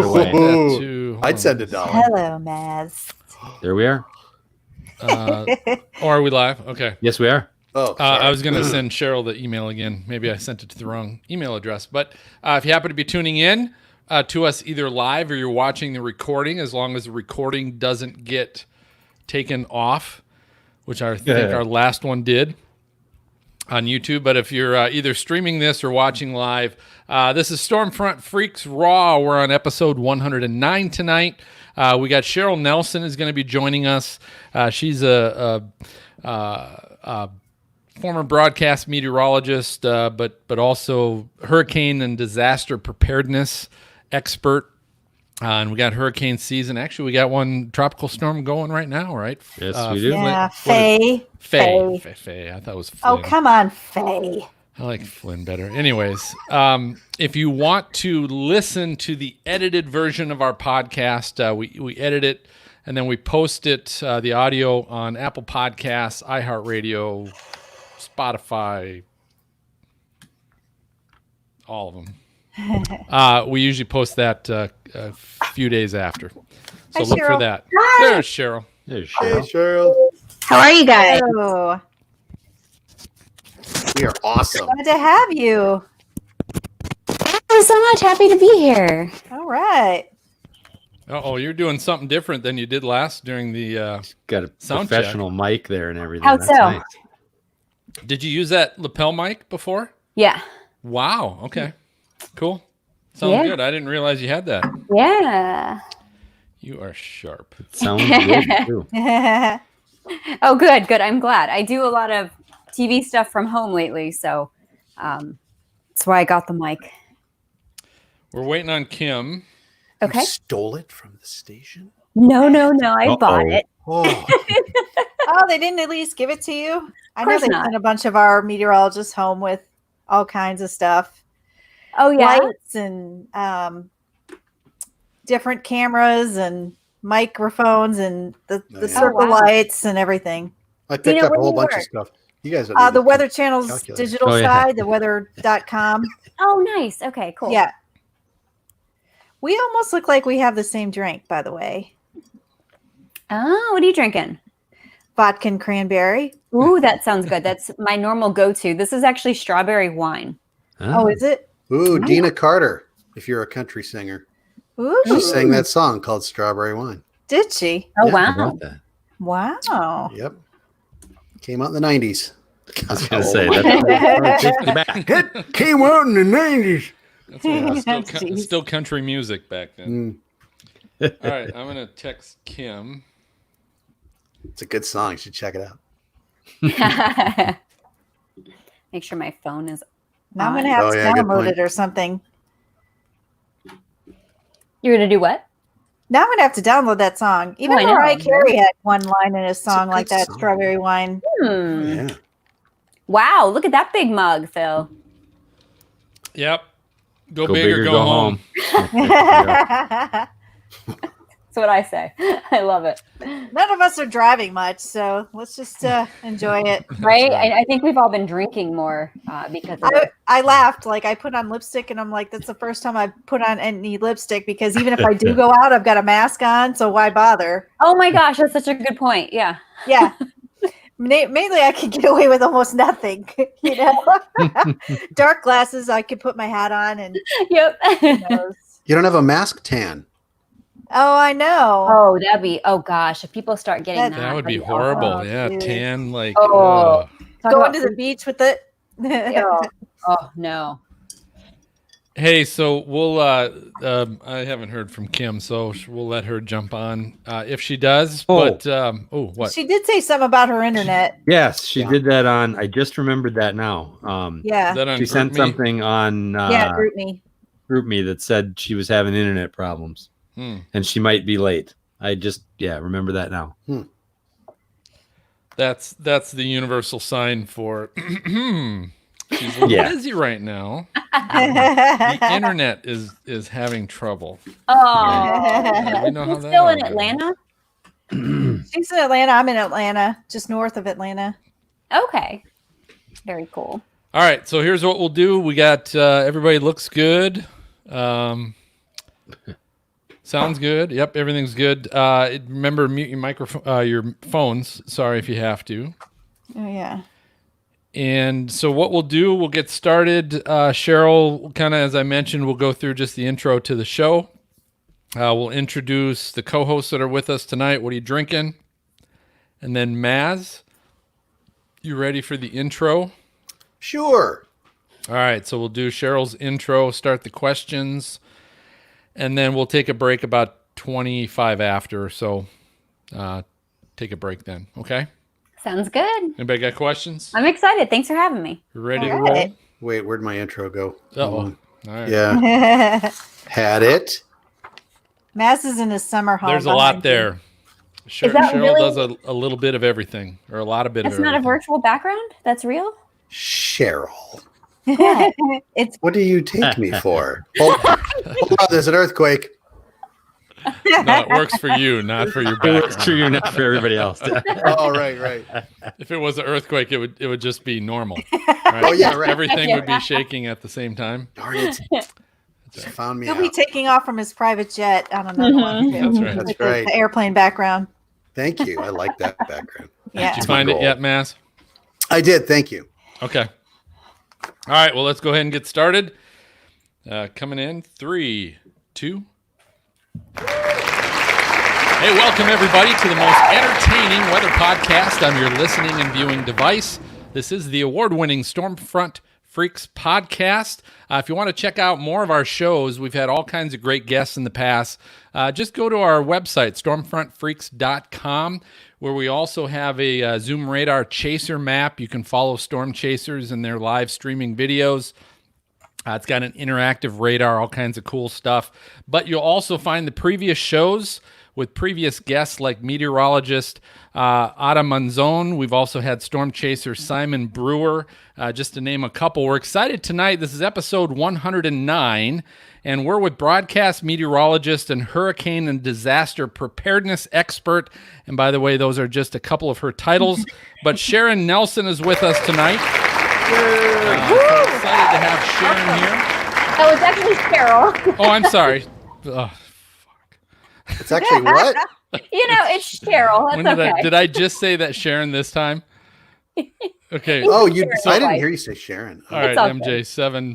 it away. I'd send $1. Hello, Maz. There we are. Or are we live? Okay. Yes, we are. Oh, I was going to send Cheryl the email again. Maybe I sent it to the wrong email address. But if you happen to be tuning in to us either live or you're watching the recording, as long as the recording doesn't get taken off, which I think our last one did on YouTube. But if you're either streaming this or watching live, this is Stormfront Freaks Raw. We're on episode 109 tonight. We got Cheryl Nelson is going to be joining us. She's a former broadcast meteorologist, but also hurricane and disaster preparedness expert. And we got hurricane season. Actually, we got one tropical storm going right now, right? Yes, we do. Yeah, Faye. Faye. I thought it was Flynn. Oh, come on, Faye. I like Flynn better. Anyways, if you want to listen to the edited version of our podcast, we edit it and then we post it, the audio on Apple Podcasts, iHeartRadio, Spotify, all of them. We usually post that a few days after. So look for that. Hi. There's Cheryl. Hey, Cheryl. How are you guys? Oh, We are awesome. glad to have you. Thank you so much. Happy to be here. All right. Oh, you're doing something different than you did last during the Got a sound professional mic there and everything. How That's so? nice. Did you use that lapel mic before? Yeah. Wow. Okay. Cool. Sounds Yeah. good. I didn't realize you had that. Yeah. You are sharp. Sounds good too. Oh, good. Good. I'm glad. I do a lot of TV stuff from home lately, so that's why I got the mic. We're waiting on Kim. Okay. You stole it from the station? No. I bought it. Oh, Oh, they didn't at least give it to you? I know course they not. sent a bunch of our meteorologists home with all kinds of stuff. Oh, yeah. Lights and different cameras and microphones and the yeah. circle Oh, wow. lights and everything. I picked up where a whole do you bunch of work? stuff. You guys don't The need Weather to Channel's calculate. digital Oh, yeah. side, theweather.com. Oh, nice. Okay, cool. Yeah. We almost look like we have the same drink, by the way. Oh, what are you drinking? Vodka and cranberry. Ooh, that sounds good. That's my normal go-to. This is actually strawberry wine. Oh, is it? Ooh, Dina Carter, if you're a country singer. Ooh, She sang that song called Strawberry Wine. did she? Oh, Yeah, How wow. about that? Wow. Yep. Came out in the 90s. I was going to say that. It came out in the 90s. That's right. Jeez. Still country music back then. Mm, All right. I'm going to text Kim. it's a good song. You should check it out. Make sure my phone is Now I'm on. going to have Oh, to yeah, good download point. it or something. You're going to do what? Now I'm going to have to download that song. Even I know. Mariah Carey had one line in a song a like good that, song. Strawberry Wine. Yeah. Wow, look at that big mug, Phil. Yep. Go big or go home. That's what I say. I love it. None of us are driving much, so let's just enjoy it. Right? I think we've all been drinking more because of it. I laughed. Like, I put on lipstick, and I'm like, that's the first time I've put on any lipstick, because even if I do go out, I've got a mask on, so why bother? Oh my gosh, that's such a good point. Yeah. Yeah. Mainly, I could get away with almost nothing. You know, dark glasses, I could put my hat on, and Yep. who knows? You don't have a mask tan. Oh, I know. Oh, that'd be, oh gosh, if people start getting that. That would be I'd horrible. Oh, yeah. dude. Tan, like. Oh. Talk Going about to the beach with it. Oh, no. Hey, so we'll. I haven't heard from Kim, so we'll let her jump on if she does. Oh. But what? She did say something about her internet. Yes, she Yeah. did that on. I just remembered that now. Yeah. Is that on She sent GroupMe? something on Yeah, group me. GroupMe that said she was having internet problems and she might be late. I just remember that now. That's the universal sign for. She's a little busy right now. The internet is having trouble. Oh. We know how She's that still all in goes. Atlanta? She's in Atlanta. I'm in Atlanta, just north of Atlanta. Okay. Very cool. All right, so here's what we'll do. We got everybody looks good. Sounds good. Yep, everything's good. Remember, mute your microphone, your phones. Sorry if you have to. Oh, yeah. And so what we'll do, we'll get started. Cheryl, kind of as I mentioned, we'll go through just the intro to the show. We'll introduce the co-hosts that are with us tonight. What are you drinking? And then Maz, you ready for the intro? Sure. All right, so we'll do Cheryl's intro, start the questions, and then we'll take a break about 25 after. So take a break then, okay? Sounds good. Anybody got questions? I'm excited. Thanks for having me. You ready to All roll? right. Wait, where'd my intro go? Uh-oh. All right. Yeah. Had it. Maz is in his summer home. There's a lot behind you. there. Is that Cheryl really- does a little bit of everything, or a lot of bit That's of not a everything. virtual background? That's real? Cheryl. It's What do you take me for? Hold on, there's an earthquake. No, it works for you, not for your It works background. for you, not for everybody else. Oh, right. If it was an earthquake, it would just be normal. Right? Oh, yeah, right. Everything would be shaking at the same time. Darn it. Just found me He'll out. be taking off from his private jet on another one. Too, That's right. That's with right. The airplane background. Thank you. I like that background. Yeah. Did you find it Cool. yet, Maz? I did. Thank you. Okay. All right. Well, let's go ahead and get started. Coming in 3, 2. Hey, welcome everybody to the most entertaining weather podcast on your listening and viewing device. This is the award-winning Stormfront Freaks podcast. If you want to check out more of our shows, we've had all kinds of great guests in the past. Just go to our website, stormfrontfreaks.com, where we also have a Zoom Radar Chaser map. You can follow storm chasers in their live streaming videos. It's got an interactive radar, all kinds of cool stuff. But you'll also find the previous shows with previous guests like meteorologist Ada Manzone. We've also had storm chaser Simon Brewer, just to name a couple. We're excited tonight. This is episode 109, and we're with broadcast meteorologist and hurricane and disaster preparedness expert. And by the way, those are just a couple of her titles. But Cheryl Nelson is with us tonight. So excited to have Sharon here. Oh, it's actually Cheryl. Oh, I'm sorry. Ugh. It's actually what? It's Cheryl. That's When did okay. did I just say that Sharon this time? Okay. Oh, I Cheryl. didn't hear you say Sharon. All right, It's all MJ, good.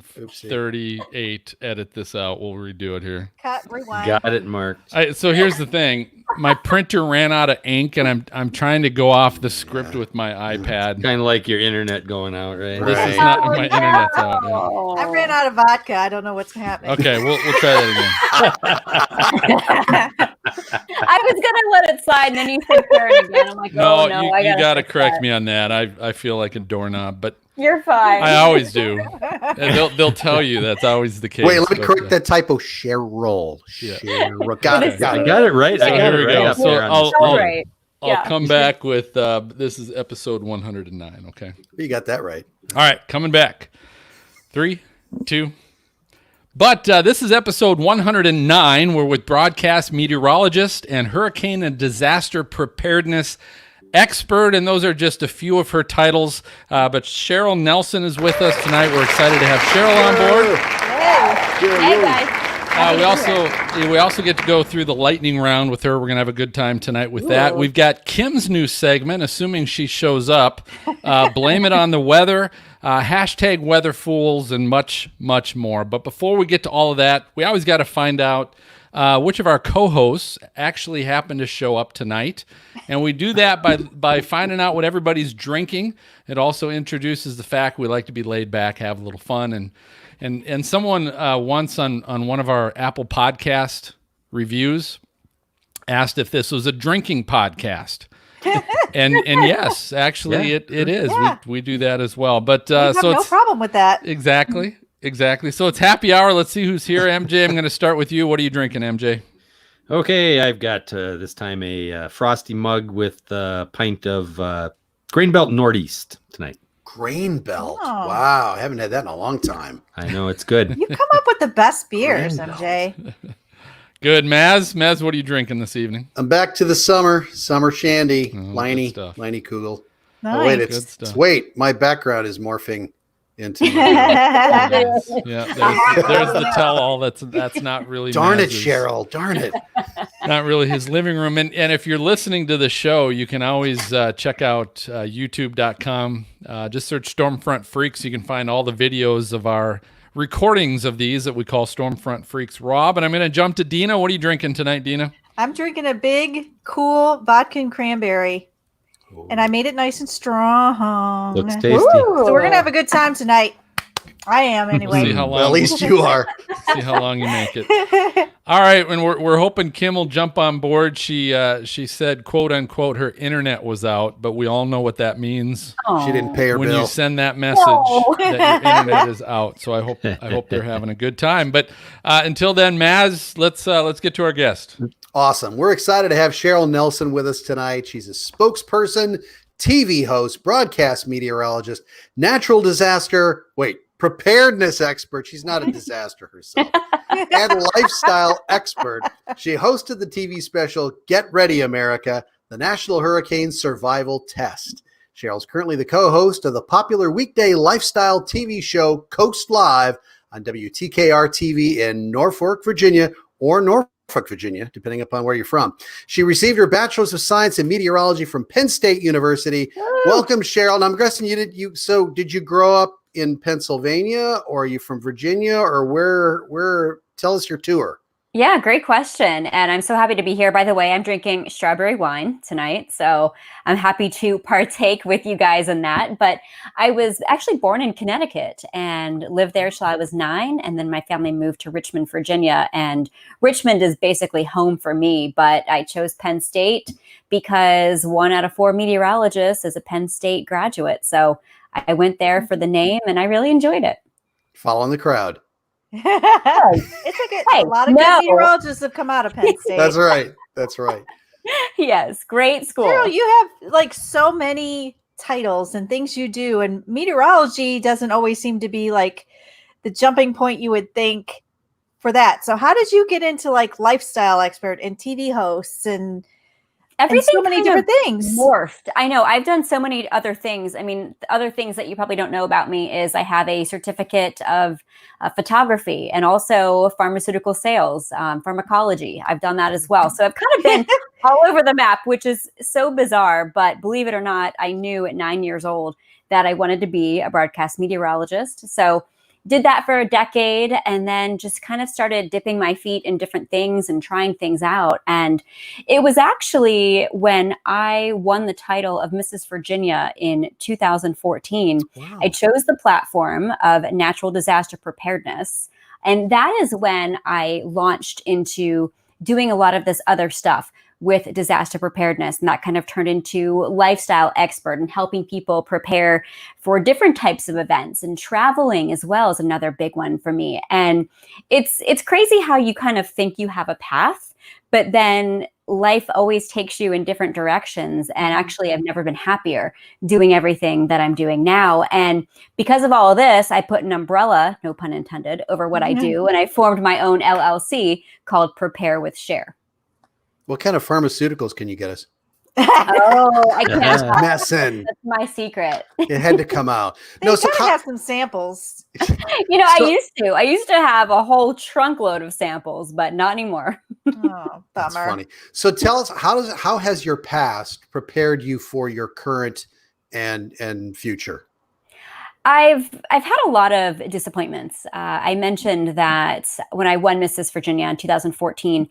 7:38. Edit this out. We'll redo it here. Cut, rewind. Got it marked. So here's the thing. My printer ran out of ink, and I'm trying to go off the script with my iPad. Kind of like your internet going out, right? This is Right. not Oh, my internet's out. Yeah. no. I ran out of vodka. I don't know what's happening. Okay, we'll try that again. I was gonna let it slide, and then you said Karen again. I'm like, No, oh no, you I got to gotta correct me on that. I feel like a doorknob, but You're fine. I always do. And they'll tell you that's always the case. Wait, let me but, correct that typo. Cheryl. Yeah. Got it. Got I it. got it right. I So got here it we right go. up So there on the I'll- screen. All right. I'll Yeah. come back with this is episode 109. Okay. You got that right. All right, coming back. 3, 2. But this is episode 109. We're with broadcast meteorologist and hurricane and disaster preparedness expert, and those are just a few of her titles. But Cheryl Nelson is with us tonight. We're excited to have Cheryl on board. Hey guys. We also get to go through the lightning round with her. We're gonna have a good time tonight with that. We've got Kim's new segment, assuming she shows up. Blame it on the weather. Hashtag weather fools and much, much more. But before we get to all of that, we always got to find out which of our co-hosts actually happened to show up tonight. And we do that by finding out what everybody's drinking. It also introduces the fact we like to be laid back, have a little fun. And someone once on one of our Apple Podcast reviews asked if this was a drinking podcast. and yes, actually Yeah. it is. Yeah. We do that as well. But I have so no it's problem with that. exactly. So it's happy hour. Let's see who's here. MJ, I'm going to start with you. What are you drinking, MJ? Okay, I've got this time a frosty mug with a pint of Grain Belt Northeast tonight. Grain Belt. Oh. Wow. I haven't had that in a long time. I know it's good. You come up with the best beers, Grand MJ. Good. Maz, what are you drinking this evening? I'm back to the summer shandy. Oh, good Liney stuff. Kugel. Nice. Oh, wait, Good stuff. wait, my background is morphing into Yeah, there's the tell-all. That's not really. Darn it, Maz's- Cheryl. Darn it. Not really his living room. And if you're listening to the show, you can always check out youtube.com. Just search Stormfront Freaks. You can find all the videos of our recordings of these that we call Stormfront Freaks. Rob, and I'm going to jump to Dina. What are you drinking tonight, Dina? I'm drinking a big, cool vodka and cranberry. And I made it nice and strong. Looks tasty. So we're going to have a good time tonight. I am anyway. We'll see how long, Well, at least you are. see how long you make it. All right, and we're hoping Kim will jump on board. She said, quote unquote, her internet was out, but we all know what that means. She didn't pay her When bill. you send that message that your internet is out. So I hope they're having a good time. But until then, Maz, let's get to our guest. Awesome. We're excited to have Cheryl Nelson with us tonight. She's a spokesperson, TV host, broadcast meteorologist, natural disaster, preparedness expert. She's not a disaster herself. And lifestyle expert. She hosted the TV special Get Ready America, the National Hurricane Survival Test. Cheryl's currently the co-host of the popular weekday lifestyle TV show Coast Live on WTKR-TV in Norfolk, Virginia, or Norfolk, Virginia, depending upon where you're from. She received her Bachelor's of Science in Meteorology from Penn State University. Welcome, Cheryl. And I'm guessing did you grow up in Pennsylvania, or are you from Virginia, or where? Tell us your tour. Yeah, great question. And I'm so happy to be here. By the way, I'm drinking strawberry wine tonight, so I'm happy to partake with you guys in that. But I was actually born in Connecticut and lived there till I was 9. And then my family moved to Richmond, Virginia. And Richmond is basically home for me. But I chose Penn State because 1 out of 4 meteorologists is a Penn State graduate. So I went there for the name and I really enjoyed it. Following the crowd. It's a lot of good meteorologists have come out of Penn State. That's right. That's right. Yes, great school. Cheryl, you have like so many titles and things you do, and meteorology doesn't always seem to be like the jumping point you would think for that. So how did you get into like lifestyle expert and TV hosts and everything, so many different things morphed? I know I've done so many other things. I mean, the other things that you probably don't know about me is I have a certificate of photography and also pharmaceutical sales, pharmacology. I've done that as well. So I've kind of been all over the map, which is so bizarre. But believe it or not, I knew at 9 years old that I wanted to be a broadcast meteorologist. So did that for a decade and then just kind of started dipping my feet in different things and trying things out. And it was actually when I won the title of Mrs. Virginia in 2014, Wow. I chose the platform of natural disaster preparedness. And that is when I launched into doing a lot of this other stuff with disaster preparedness. And that kind of turned into lifestyle expert and helping people prepare for different types of events, and traveling as well is another big one for me. And it's crazy how you kind of think you have a path, but then life always takes you in different directions. And actually, I've never been happier doing everything that I'm doing now. And because of all of this, I put an umbrella, no pun intended, over what I do. And I formed my own LLC called Prepare with Share. What kind of pharmaceuticals can you get us? Oh, I can't. Messing. That's my secret. It had to come out. They No, so gotta have some samples. I used to have a whole trunkload of samples, but not anymore. Oh, that's bummer. funny. So tell us, how has your past prepared you for your current and future? I've had a lot of disappointments. I mentioned that when I won Mrs. Virginia in 2014,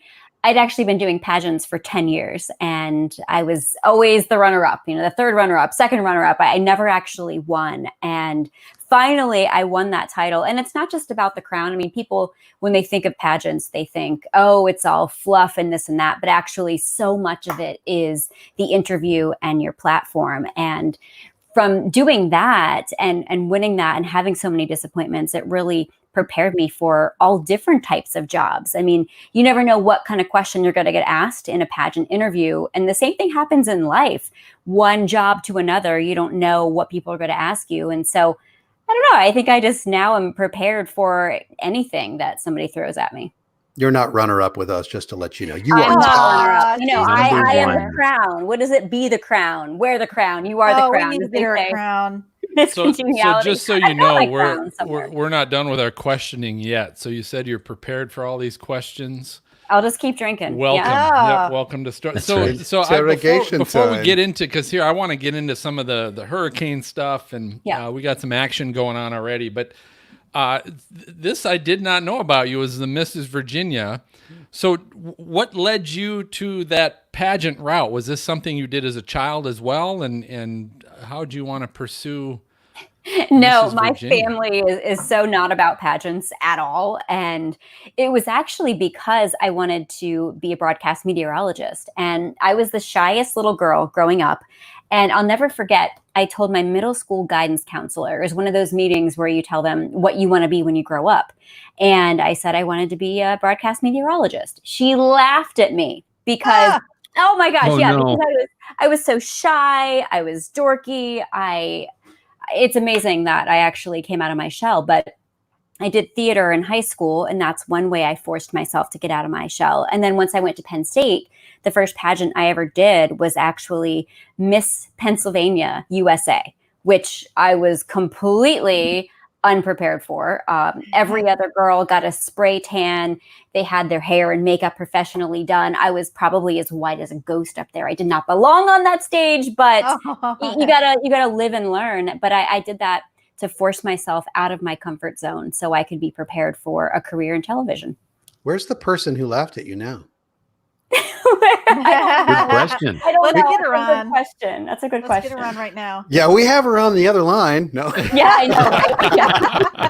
I'd actually been doing pageants for 10 years and I was always the runner-up, the third runner-up, second runner-up. I never actually won. And finally, I won that title. And it's not just about the crown. I mean, people, when they think of pageants, they think, oh, it's all fluff and this and that. But actually, so much of it is the interview and your platform. And from doing that and winning that and having so many disappointments, it really prepared me for all different types of jobs. I mean, you never know what kind of question you're going to get asked in a pageant interview. And the same thing happens in life. One job to another, you don't know what people are going to ask you. And so, I don't know, I think I just now am prepared for anything that somebody throws at me. You're not runner-up with us, just to let you know. You I'm are not top. runner-up. I am Number the crown. What does it be the crown? Wear the crown. You are the crown. We need to as they get her a say. crown. Miss So Congeniality. just so I've you got know, my crown somewhere. we're not done with our questioning yet. So you said you're prepared for all these questions. I'll just keep drinking. Welcome. Yeah. Ah. Yep, welcome to start. That's So right. Interrogation before we time. get into, because here I want to get into some of the hurricane stuff, and Yeah. we got some action going on already. But this I did not know about you as the Mrs. Virginia. So what led you to that pageant route? Was this something you did as a child as well? And how do you want to pursue? No, Mrs. my Virginia. family is so not about pageants at all. And it was actually because I wanted to be a broadcast meteorologist. And I was the shyest little girl growing up. And I'll never forget, I told my middle school guidance counselor, it was one of those meetings where you tell them what you want to be when you grow up. And I said I wanted to be a broadcast meteorologist. She laughed at me because, oh my gosh, Oh, yeah, no. because I was so shy, I was dorky, it's amazing that I actually came out of my shell, but I did theater in high school, and that's one way I forced myself to get out of my shell. And then once I went to Penn State, the first pageant I ever did was actually Miss Pennsylvania USA, which I was completely unprepared for. Every other girl got a spray tan. They had their hair and makeup professionally done. I was probably as white as a ghost up there. I did not belong on that stage, but you gotta live and learn. But I did that to force myself out of my comfort zone so I could be prepared for a career in television. Where's the person who laughed at you now? Good question. I don't Let's know. get her That's a on. good question. That's a good Let's question. get her on right now. Yeah, we have her on the other line. No. Yeah, I know. Right? Yeah.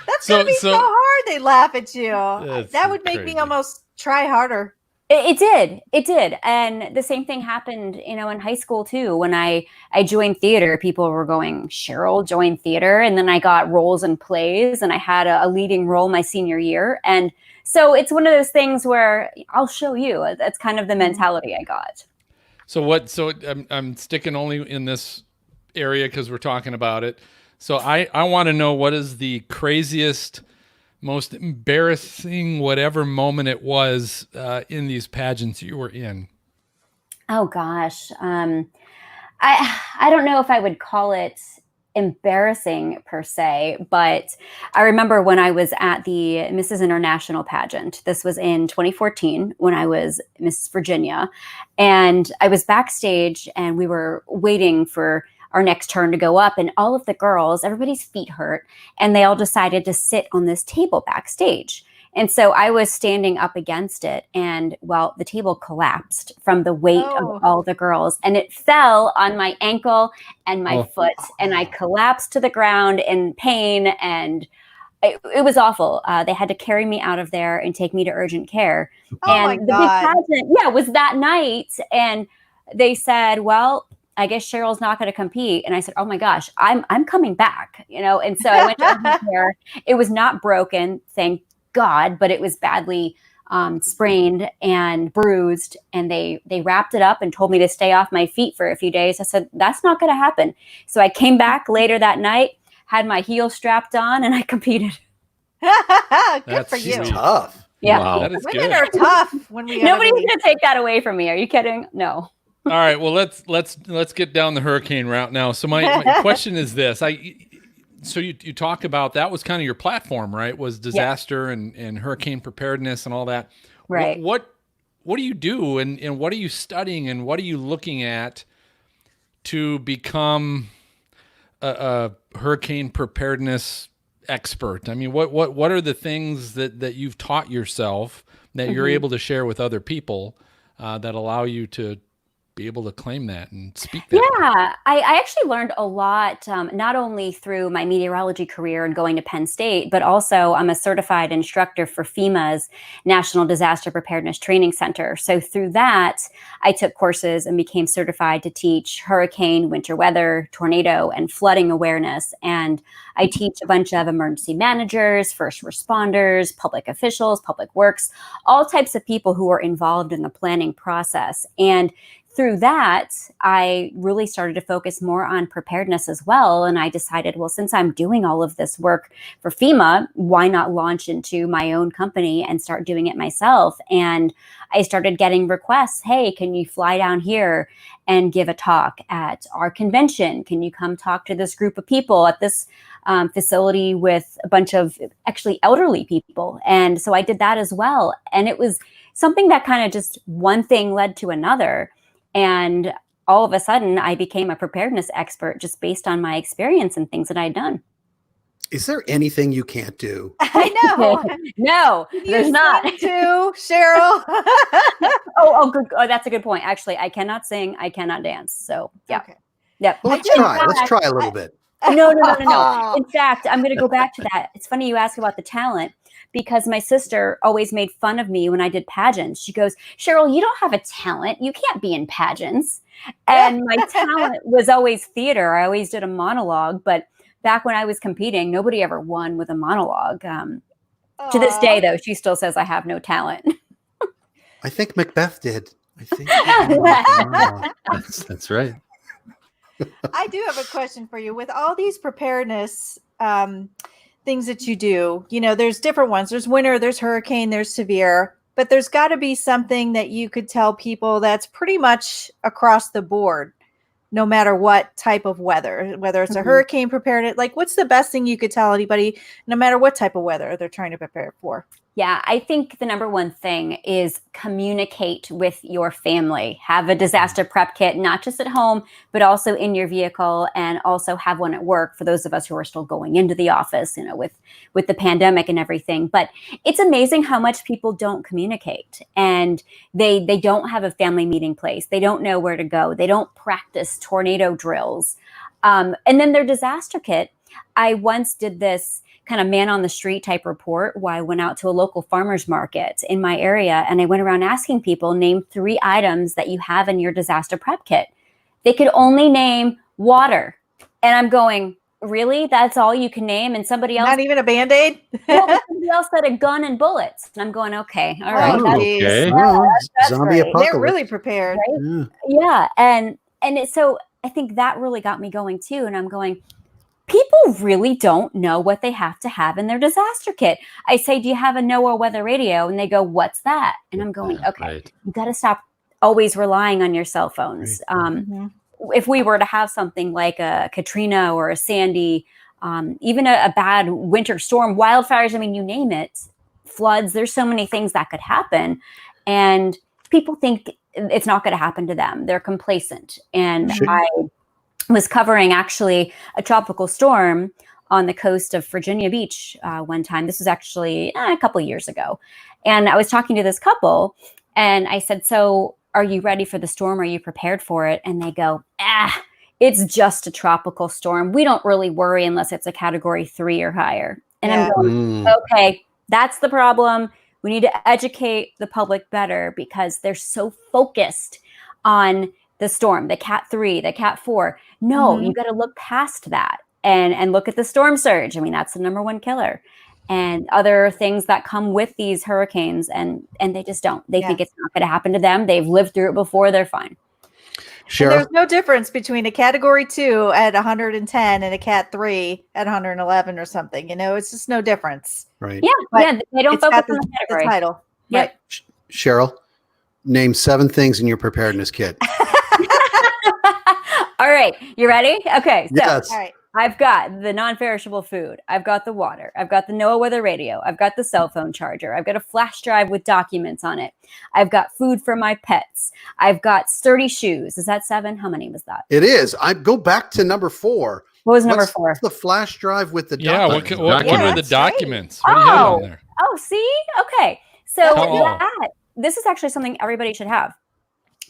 That's gonna be so hard. They laugh at you. That's That would make crazy. me almost try harder. It did. And the same thing happened, in high school too. When I joined theater, people were going, Cheryl joined theater. And then I got roles in plays, and I had a leading role my senior year. And so it's one of those things where I'll show you. That's kind of the mentality I got. So I'm sticking only in this area because we're talking about it. So I want to know, what is the craziest, most embarrassing, whatever moment it was in these pageants you were in? Oh gosh. I don't know if I would call it embarrassing per se, but I remember when I was at the Mrs. International pageant. This was in 2014 when I was Mrs. Virginia, and I was backstage and we were waiting for our next turn to go up, and all of the girls, everybody's feet hurt, and they all decided to sit on this table backstage. And so I was standing up against it, and well, the table collapsed from the weight of all the girls, and it fell on my ankle and my foot, and I collapsed to the ground in pain, and it was awful. They had to carry me out of there and take me to urgent care. And the big pageant, was that night, and they said, well, I guess Cheryl's not going to compete. And I said, oh my gosh, I'm coming back, and so I went to urgent care. It was not broken, thank God, but it was badly sprained and bruised, and they wrapped it up and told me to stay off my feet for a few days. I said, that's not going to happen. So I came back later that night, had my heel strapped on, and I competed. Good for you. sweet. Tough. Yeah. Wow. That is Women good. are tough when we Nobody's going to take that away from me. Are you kidding? No. All right, well, let's get down the hurricane route now. So my question is this: so you talk about that was kind of your platform, right? Was disaster and hurricane preparedness and all that. Right. What do you do, and what are you studying, and what are you looking at to become a hurricane preparedness expert? I mean, what are the things that you've taught yourself that you're able to share with other people that allow you to be able to claim that and speak that? Yeah, I actually learned a lot, not only through my meteorology career and going to Penn State, but also I'm a certified instructor for FEMA's National Disaster Preparedness Training Center. So through that, I took courses and became certified to teach hurricane, winter weather, tornado, and flooding awareness. And I teach a bunch of emergency managers, first responders, public officials, public works, all types of people who are involved in the planning process. And through that, I really started to focus more on preparedness as well. And I decided, well, since I'm doing all of this work for FEMA, why not launch into my own company and start doing it myself? And I started getting requests. Hey, can you fly down here and give a talk at our convention? Can you come talk to this group of people at this facility with a bunch of actually elderly people? And so I did that as well. And it was something that kind of just one thing led to another. And all of a sudden, I became a preparedness expert just based on my experience and things that I'd done. Is there anything you can't do? I know. No, there's not. Too, Cheryl. Good. Oh, that's a good point. Actually, I cannot sing. I cannot dance. So yeah. Okay. Yep. Well, let's try. Let's try a little bit. No. In fact, I'm going to go back to that. It's funny you ask about the talent, because my sister always made fun of me when I did pageants. She goes, Cheryl, you don't have a talent. You can't be in pageants. And my talent was always theater. I always did a monologue. But back when I was competing, nobody ever won with a monologue. To this day, though, she still says I have no talent. I think Macbeth did. I think. That's right. I do have a question for you. With all these preparedness things that you do, there's different ones. There's winter, there's hurricane, there's severe, but there's got to be something that you could tell people that's pretty much across the board, no matter what type of weather, whether it's a hurricane preparedness. Like, what's the best thing you could tell anybody, no matter what type of weather they're trying to prepare for? Yeah, I think the number one thing is communicate with your family. Have a disaster prep kit, not just at home, but also in your vehicle, and also have one at work for those of us who are still going into the office, with the pandemic and everything. But it's amazing how much people don't communicate, and they don't have a family meeting place. They don't know where to go. They don't practice tornado drills. And then their disaster kit. I once did this kind of man on the street type report where I went out to a local farmer's market in my area, and I went around asking people, name 3 items that you have in your disaster prep kit. They could only name water. And I'm going, really? That's all you can name? And somebody else— Not even a Band-Aid? Well, somebody else said a gun and bullets. And I'm going, okay, all right. Oh, That's, okay. that's Zombie great. apocalypse. They're really prepared. Right? Yeah. So I think that really got me going too. And I'm going, people really don't know what they have to have in their disaster kit. I say, do you have a NOAA weather radio? And they go, what's that? And I'm going, okay, Right. you got to stop always relying on your cell phones. If we were to have something like a Katrina or a Sandy, even a bad winter storm, wildfires, I mean, you name it, floods, there's so many things that could happen. And people think it's not going to happen to them. They're complacent. And I was covering actually a tropical storm on the coast of Virginia Beach one time. This was actually a couple of years ago. And I was talking to this couple, and I said, so are you ready for the storm? Are you prepared for it? And they go, it's just a tropical storm. We don't really worry unless it's a category 3 or higher. And I'm going, okay, that's the problem. We need to educate the public better, because they're so focused on the storm, the Cat 3, the Cat 4. No, you got to look past that and look at the storm surge. I mean, that's the number one killer. And other things that come with these hurricanes, and they just don't. They think it's not going to happen to them. They've lived through it before. They're fine. Cheryl? There's no difference between a category 2 at 110 and a Cat 3 at 111 or something. It's just no difference. Right. Yeah, they don't focus on the the category. title. Yep. Right. Cheryl, name 7 things in your preparedness kit. All right, you ready? Okay, so Yes. All right. I've got the non-perishable food. I've got the water. I've got the NOAA weather radio. I've got the cell phone charger. I've got a flash drive with documents on it. I've got food for my pets. I've got sturdy shoes. Is that 7? How many was that? It is. I go back to number 4. What was number 4? What's the flash drive with the Yeah, what documents? are the that's right. documents? What do you have on there? Oh, see? Okay. So Oh. this is actually something everybody should have,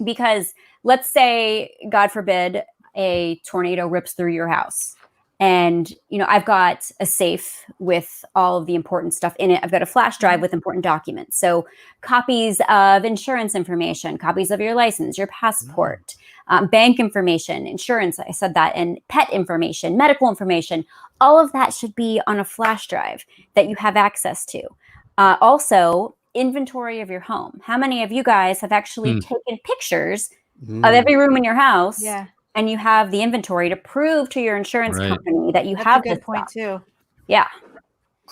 because let's say, God forbid, a tornado rips through your house. And, I've got a safe with all of the important stuff in it. I've got a flash drive with important documents. So copies of insurance information, copies of your license, your passport, bank information, insurance, I said that, and pet information, medical information. All of that should be on a flash drive that you have access to. Also, inventory of your home. How many of you guys have actually taken pictures of every room in your house. Yeah. And you have the inventory to prove to your insurance Right. company that you That's have a good this point stuff. too. Yeah.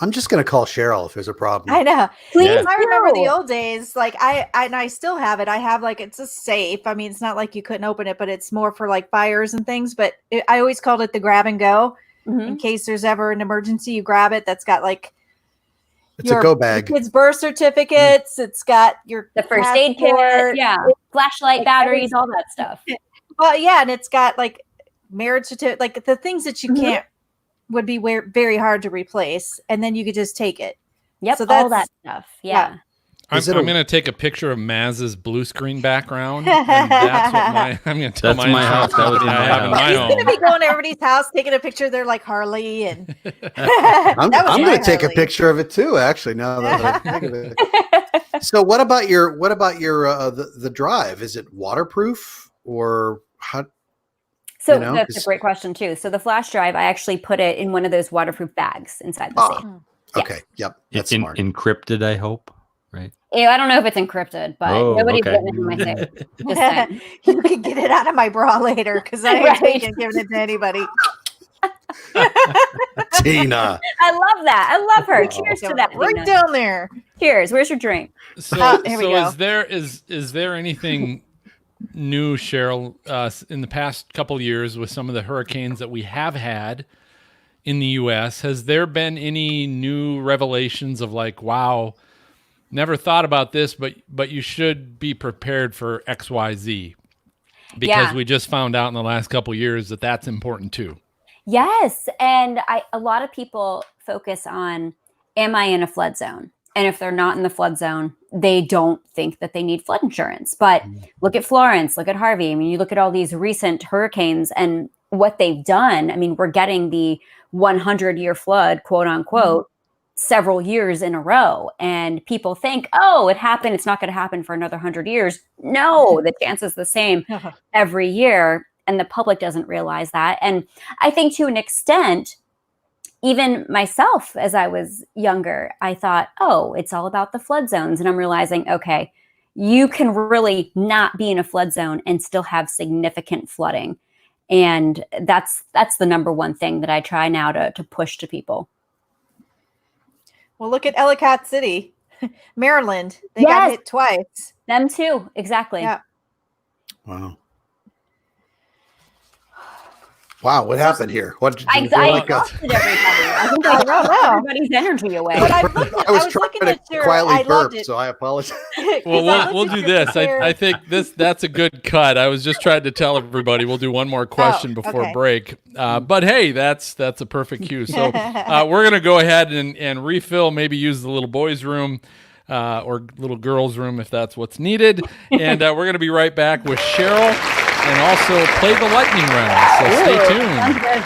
I'm just going to call Cheryl if there's a problem. I know. Please Yeah. I remember do. the old days. Like I still have it. I have like it's a safe. I mean, it's not like you couldn't open it, but it's more for like fires and things. But I always called it the grab and go. Mhm. In case there's ever an emergency, you grab it. That's got like It's a go bag. kids' birth certificates. It's got your The first aid kit. passport. Yeah. Flashlight, Like batteries, all that stuff. Well, yeah, and it's got like marriage certificate, like the things that you Mhm. can't would be very hard to replace, and then you could just take it. Yep. So all that that's- stuff. yeah. Yeah. I'm Is it going a- to take a picture of Maz's blue screen background. And that's what I'm going to tell That's my my house. insurance That would be company I my have in house. my He's home. gonna be going to everybody's house, taking a picture of their like Harley, and I'm That was my going to take a Harley. picture of it too. Actually, now that I think of it. So, what about your the drive? Is it waterproof or how? So You know, that's a 'cause- great question too. So the flash drive, I actually put it in one of those waterproof bags inside the safe. Okay, yep, that's It's smart. encrypted, I hope. Right. I don't know if it's encrypted, but Oh, nobody's okay. getting into my safe. Just saying. you can get it out of my bra later because I ain't Right. taking giving it to anybody. Tina, I love that. I love her. Oh. Cheers to that. Right Tina. down there. Cheers. Where's your drink? So, Here we so go. is there anything new, Cheryl, in the past couple of years with some of the hurricanes that we have had in the U.S.? Has there been any new revelations of like, wow, never thought about this, but you should be prepared for X, Y, Z? Because Yeah. we just found out in the last couple of years that that's important too. Yes. And a lot of people focus on, am I in a flood zone? And if they're not in the flood zone, they don't think that they need flood insurance. But look at Florence, look at Harvey. I mean, you look at all these recent hurricanes and what they've done. I mean, we're getting the 100-year flood, quote unquote, several years in a row. And people think, oh, it happened. It's not going to happen for another 100 years. No, the chance is the same every year. And the public doesn't realize that. And I think to an extent, even myself, as I was younger, I thought, oh, it's all about the flood zones. And I'm realizing, okay, you can really not be in a flood zone and still have significant flooding. And that's the number one thing that I try now to push to people. Well, look at Ellicott City, Maryland. They got Yes. hit twice. Them too. Exactly. Yeah. wow, wow, what happened here? What did I you feel like? exhausted everybody. I think I I don't know. everybody's energy away. But I I was looking trying at to your. quietly I loved burp, it. so I apologize. Well, 'Cause I we'll looked do at your this. prepared- I think that's a good cut. I was just trying to tell everybody we'll do one more question before okay. break. But hey, that's a perfect cue. So we're gonna go ahead and refill. Maybe use the little boys' room or little girls' room if that's what's needed. And we're gonna be right back with Cheryl and also play the lightning round. So stay Sounds tuned. good.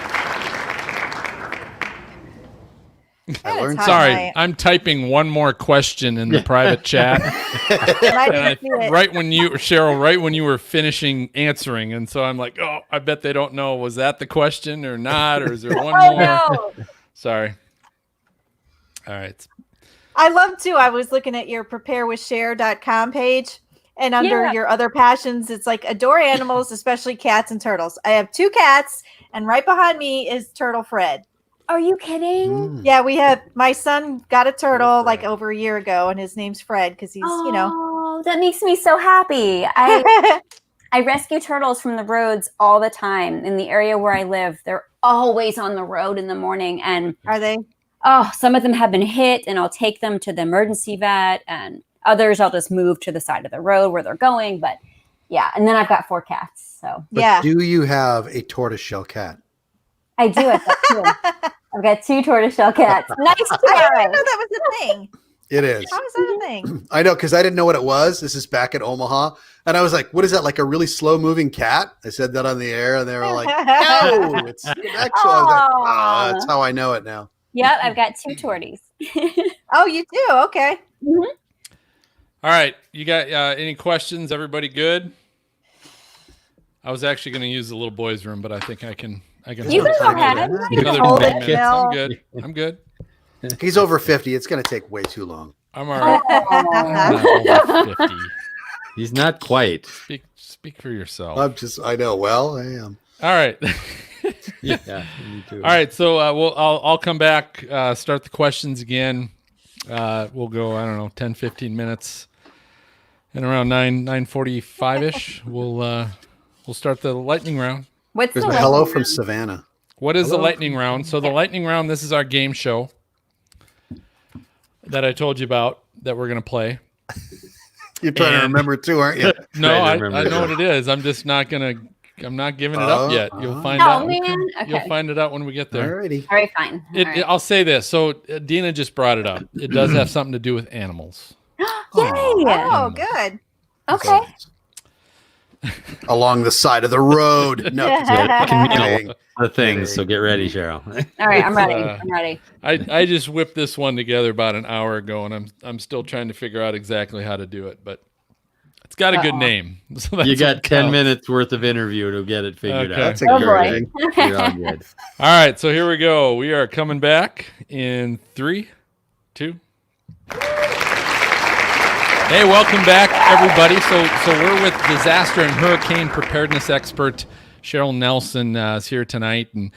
I learned Hi. Sorry, I'm typing one more question in the private chat. And I And didn't see it. right when you were finishing answering, and so I'm like, oh, I bet they don't know. Was that the question or not, or is there one Oh, more? no. Sorry. All right. I love too. I was looking at your preparewithshare.com page, and under Yeah. your other passions, it's like adore animals, especially cats and turtles. I have 2 cats, and right behind me is Turtle Fred. Are you kidding? Mm. Yeah, we have my son got a turtle like Fred. over a year ago, and his name's Fred because he's Oh, that makes me so happy. I rescue turtles from the roads all the time. In the area where I live, they're always on the road in the morning. And Are they? some of them have been hit, and I'll take them to the emergency vet, and others I'll just move to the side of the road where they're going. But yeah, and then I've got 4 cats. So But Yeah. do you have a tortoiseshell cat? I do have that too. I've got 2 tortoiseshell cats. Nice I didn't try. know that was a thing. It is. How is that a thing? I know, because I didn't know what it was. This is back at Omaha. And I was like, what is that, like a really slow moving cat? I said that on the air, and they were like, no, it's actually, I was like, Aw. that's how I know it now. Yep, I've got 2 torties. Oh, you do? Okay. All right. You got any questions? Everybody good? I was actually going to use the little boys' room, but I think I can. You can go ahead. Another Hold 20 it, minutes. Mel. I'm good. I'm good. He's over 50. It's going to take way too long. I'm all right. Aw. I'm over 50. He's not quite. Speak for yourself. I know. Well, I am. All right. Yeah, me too. All right. So I'll come back, start the questions again. We'll go, I don't know, 10, 15 minutes. And around 9:45-ish, we'll start the lightning round. What's There's the a hello lightning from round? Savannah. What is the Hello. lightning round? So the lightning round, this is our game show that I told you about that we're going to play. You're trying to And- remember too, aren't you? No, Trying to I remember know that. what it is. I'm not giving it up yet. You'll find Oh out. man. You'll Okay. find it out when we get there. Alrighty. All right, fine. All right. I'll say this. So Dina just brought it up. It does have something to do with animals. Yay. Oh, good. Okay. Along the side of the road. No, Yeah, it can mean a kidding. lot of things, so get ready, Cheryl. All right, I'm ready. Uh, I'm ready. I just whipped this one together about an hour ago, and I'm still trying to figure out exactly how to do it, but it's got a good Uh-oh. name. So that's You what got 10 counts. minutes worth of interview to get it figured Okay. out. That's a Oh, good boy. thing. You're all good. All right, so here we go. We are coming back in 3, 2. Hey, welcome back, everybody. So we're with disaster and hurricane preparedness expert Cheryl Nelson is here tonight, and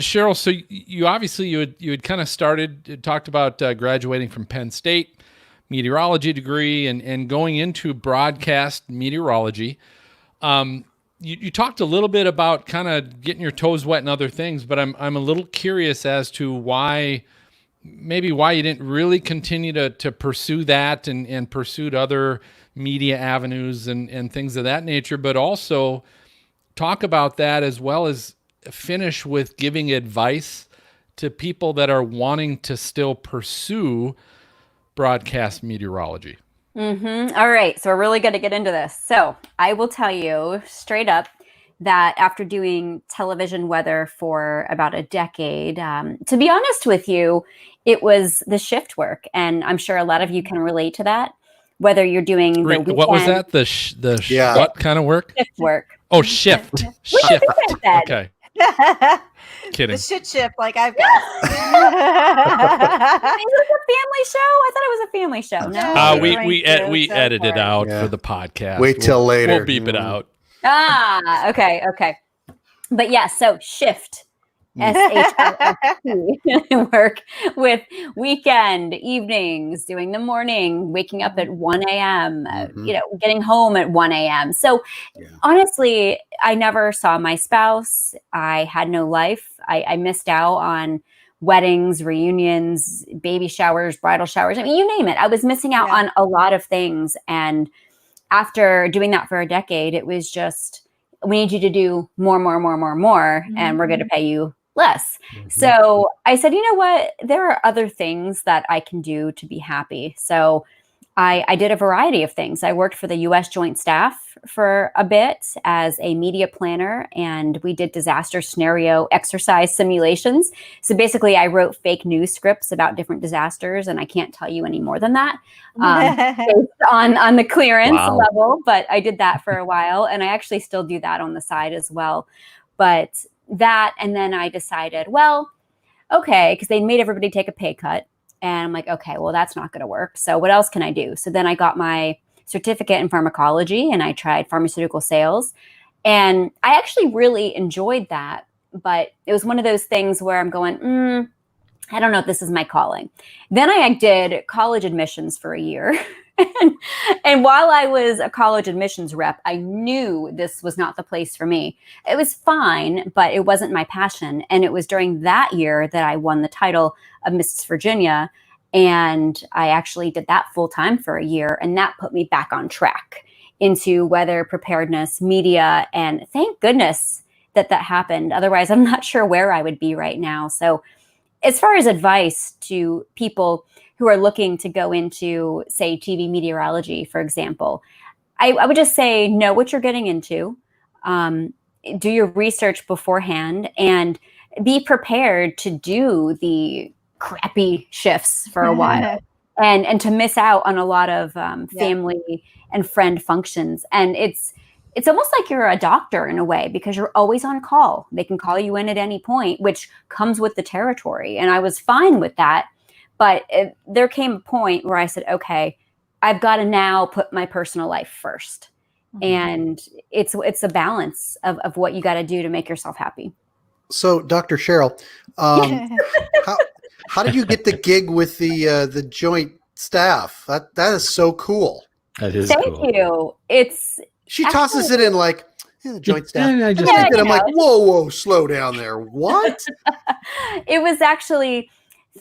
Cheryl. So you obviously you had kind of talked about graduating from Penn State, meteorology degree, and going into broadcast meteorology. You talked a little bit about kind of getting your toes wet and other things, but I'm a little curious as to why you didn't really continue to pursue that and pursued other media avenues and things of that nature, but also talk about that as well as finish with giving advice to people that are wanting to still pursue broadcast meteorology. All right, so we're really going to get into this. So I will tell you straight up that after doing television weather for about a decade, to be honest with you, it was the shift work, and I'm sure a lot of you can relate to that. Whether you're doing the What was weekend that? Yeah. What kind of work? shift work. Oh, shift. What do you Shift. think I said? Okay. Kidding. The shit ship, like I've got. Is it a family show? I thought it was a family show. No. Uh, We It's edit it okay. out Yeah. for the podcast. Wait till later. We'll beep it out. Ah, okay. But yeah, so shift. SHIFT work with weekend, evenings, doing the morning, waking up at 1 a.m., getting home at 1 a.m. So Yeah. honestly, I never saw my spouse. I had no life. I missed out on weddings, reunions, baby showers, bridal showers. I mean, you name it. I was missing out on a lot of things. And after doing that for a decade, it was just, we need you to do more, and we're going to pay you less. So I said, you know what? There are other things that I can do to be happy. So I did a variety of things. I worked for the U.S. Joint Staff for a bit as a media planner, and we did disaster scenario exercise simulations. So basically, I wrote fake news scripts about different disasters, and I can't tell you any more than that based on the clearance Wow. level. But I did that for a while, and I actually still do that on the side as well. But that, and then I decided, well, okay, because they made everybody take a pay cut. And I'm like, okay, well, that's not going to work. So what else can I do? So then I got my certificate in pharmacology and I tried pharmaceutical sales. And I actually really enjoyed that. But it was one of those things where I'm going, I don't know if this is my calling. Then I did college admissions for a year. And while I was a college admissions rep, I knew this was not the place for me. It was fine, but it wasn't my passion. And it was during that year that I won the title of Mrs. Virginia. And I actually did that full time for a year. And that put me back on track into weather preparedness, media. And thank goodness that happened. Otherwise, I'm not sure where I would be right now. So as far as advice to people who are looking to go into, say, TV meteorology, for example, I would just say, know what you're getting into, do your research beforehand, and be prepared to do the crappy shifts for a while and to miss out on a lot of family and friend functions. And it's almost like you're a doctor in a way, because you're always on call. They can call you in at any point, which comes with the territory. And I was fine with that. But there came a point where I said, okay, I've got to now put my personal life first. And it's a balance of what you got to do to make yourself happy. So, Dr. Cheryl, how did you get the gig with the joint staff? That is so cool. That is Thank cool. you. She tosses it in like the joint staff. Yeah, I'm like, whoa, slow down there. What? It was actually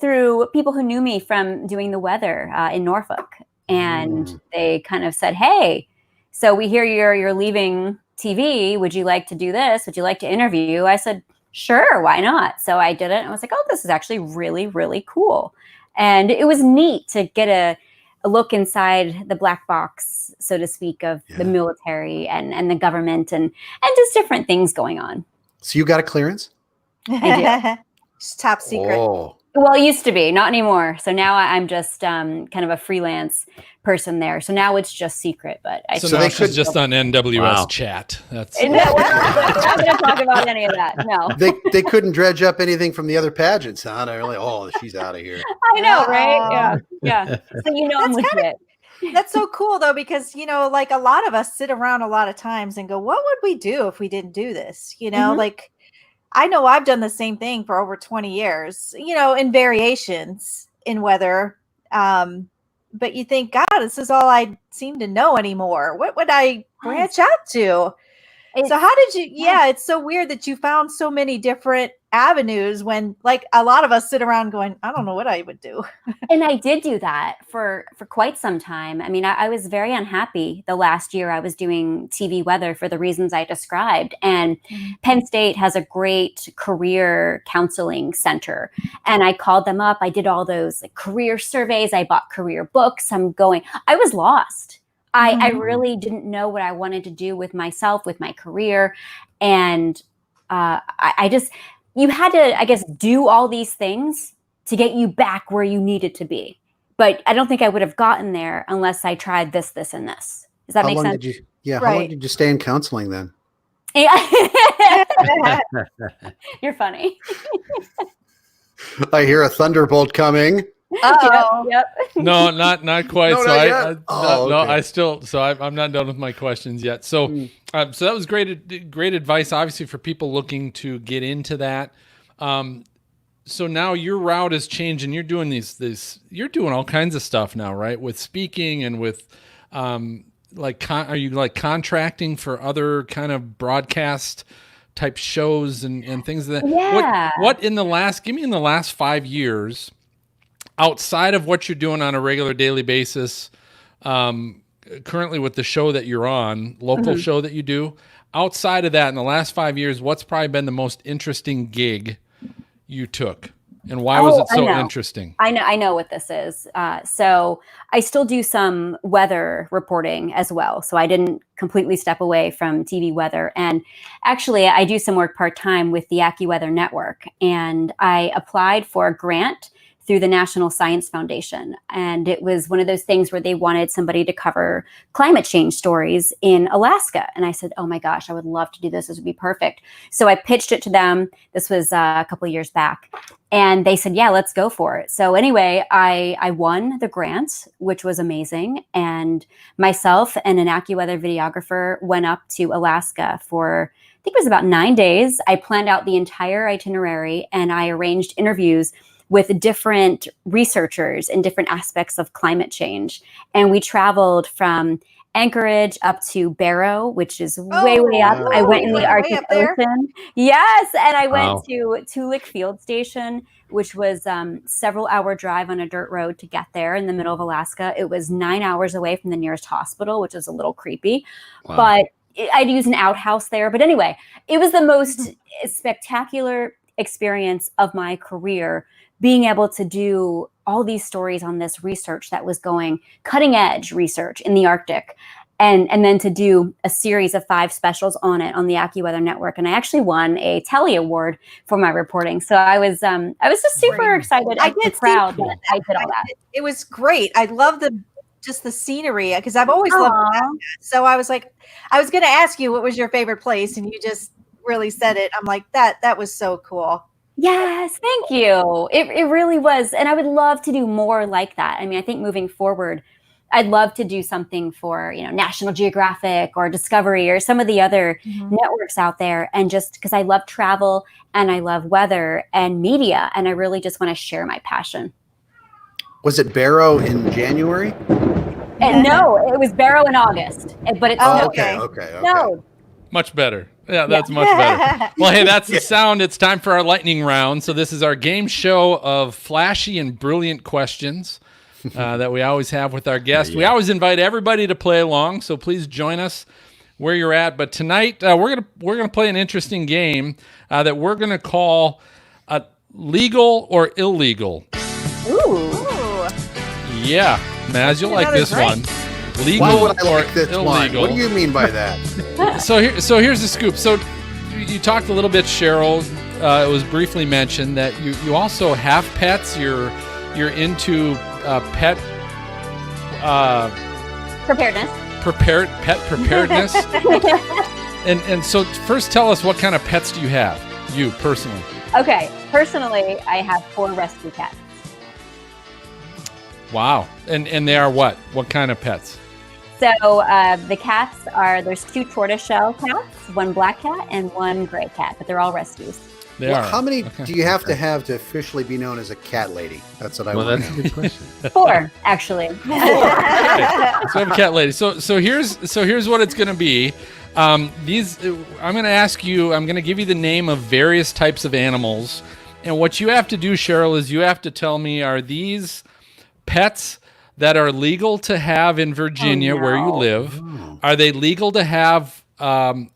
through people who knew me from doing the weather in Norfolk, and they kind of said, "Hey, so we hear you're leaving TV. Would you like to do this? Would you like to interview?" I said, "Sure, why not?" So I did it, and I was like, "Oh, this is actually really, really cool." And it was neat to get a look inside the black box, so to speak, of the military and the government and just different things going on. So you got a clearance? I do. It's top secret. Oh. Well, it used to be, not anymore. So now I'm just kind of a freelance person there. So now it's just secret. But so now she's just on NWS chat. That's I'm not going to talk about any of that. No. They couldn't dredge up anything from the other pageants, huh? They're like, oh, she's out of here. I know, right? Yeah. So I'm legit. That's so cool though, because like a lot of us sit around a lot of times and go, what would we do if we didn't do this? Like I know I've done the same thing for over 20 years, in variations in weather. But you think, God, this is all I seem to know anymore. What would I branch out to? So how did you, it's so weird that you found so many different avenues when like a lot of us sit around going, I don't know what I would do. And I did do that for quite some time. I mean, I was very unhappy the last year I was doing TV weather for the reasons I described. And Penn State has a great career counseling center. And I called them up. I did all those career surveys. I bought career books. I was lost. I really didn't know what I wanted to do with myself, with my career. And you had to, I guess, do all these things to get you back where you needed to be. But I don't think I would have gotten there unless I tried this, this, and this. Does that make sense? How long did you stay in counseling then? You're funny. I hear a thunderbolt coming. Yep. No, not quite. No, I'm not done with my questions yet. So that was great advice, obviously, for people looking to get into that. So now your route has changed, and you're doing you're doing all kinds of stuff now, right? With speaking and with are you like contracting for other kind of broadcast type shows and things like that? Yeah. What in the last 5 years, outside of what you're doing on a regular daily basis, currently with the show that you're on, local show that you do, outside of that, in the last 5 years, what's probably been the most interesting gig you took? And why was it so interesting? I know what this is. So I still do some weather reporting as well. So I didn't completely step away from TV weather. And actually, I do some work part-time with the AccuWeather Network. And I applied for a grant through the National Science Foundation. And it was one of those things where they wanted somebody to cover climate change stories in Alaska. And I said, oh my gosh, I would love to do this. This would be perfect. So I pitched it to them. This was a couple of years back. And they said, yeah, let's go for it. So anyway, I won the grant, which was amazing. And myself and an AccuWeather videographer went up to Alaska for, I think it was about 9 days. I planned out the entire itinerary and I arranged interviews with different researchers in different aspects of climate change. And we traveled from Anchorage up to Barrow, which is way up. I went in the Arctic Ocean. Yes. And I went to Tulik Field Station, which was several hour drive on a dirt road to get there in the middle of Alaska. It was 9 hours away from the nearest hospital, which is a little creepy. Wow. But I'd use an outhouse there. But anyway, it was the most spectacular experience of my career, being able to do all these stories on this research that was going cutting edge research in the Arctic, and then to do a series of 5 specials on it on the AccuWeather Network. And I actually won a Telly Award for my reporting. So I was just super excited and proud that I did all that. It was great. I love the scenery, because I've always loved that. So I was like, I was going to ask you what was your favorite place, and you just really said it. I'm like, that was so cool. Yes, thank you. It really was. And I would love to do more like that. I mean, I think moving forward, I'd love to do something for, National Geographic or Discovery or some of the other networks out there. And just because I love travel and I love weather and media, and I really just want to share my passion. Was it Barrow in January? No, it was Barrow in August, but it's Okay. no. Much better. Yeah, that's much better. Well, hey, that's the sound. It's time for our lightning round. So this is our game show of flashy and brilliant questions that we always have with our guests. We always invite everybody to play along, so please join us where you're at. But tonight we're gonna play an interesting game that we're gonna call legal or illegal. Ooh. Yeah, Maz, you'll like this one. Legal Why would I or like this illegal? one? What do you mean by that? So here's the scoop. So you talked a little bit, Cheryl. It was briefly mentioned that you also have pets. You're into pet Preparedness. pet preparedness. and so first, tell us, what kind of pets do you have? You personally? Okay, personally, I have 4 rescue cats. Wow. And they are what? What kind of pets? So the cats there's 2 tortoiseshell cats, 1 black cat and 1 gray cat, but they're all rescues. They are. How many do you have to officially be known as a cat lady? That's what I want. That's a good question. 4, actually. Okay. So I have a cat lady. So here's what it's going to be. I'm going to ask you. I'm going to give you the name of various types of animals, and what you have to do, Cheryl, is you have to tell me, are these pets that are legal to have in Virginia where you live? Are they legal to have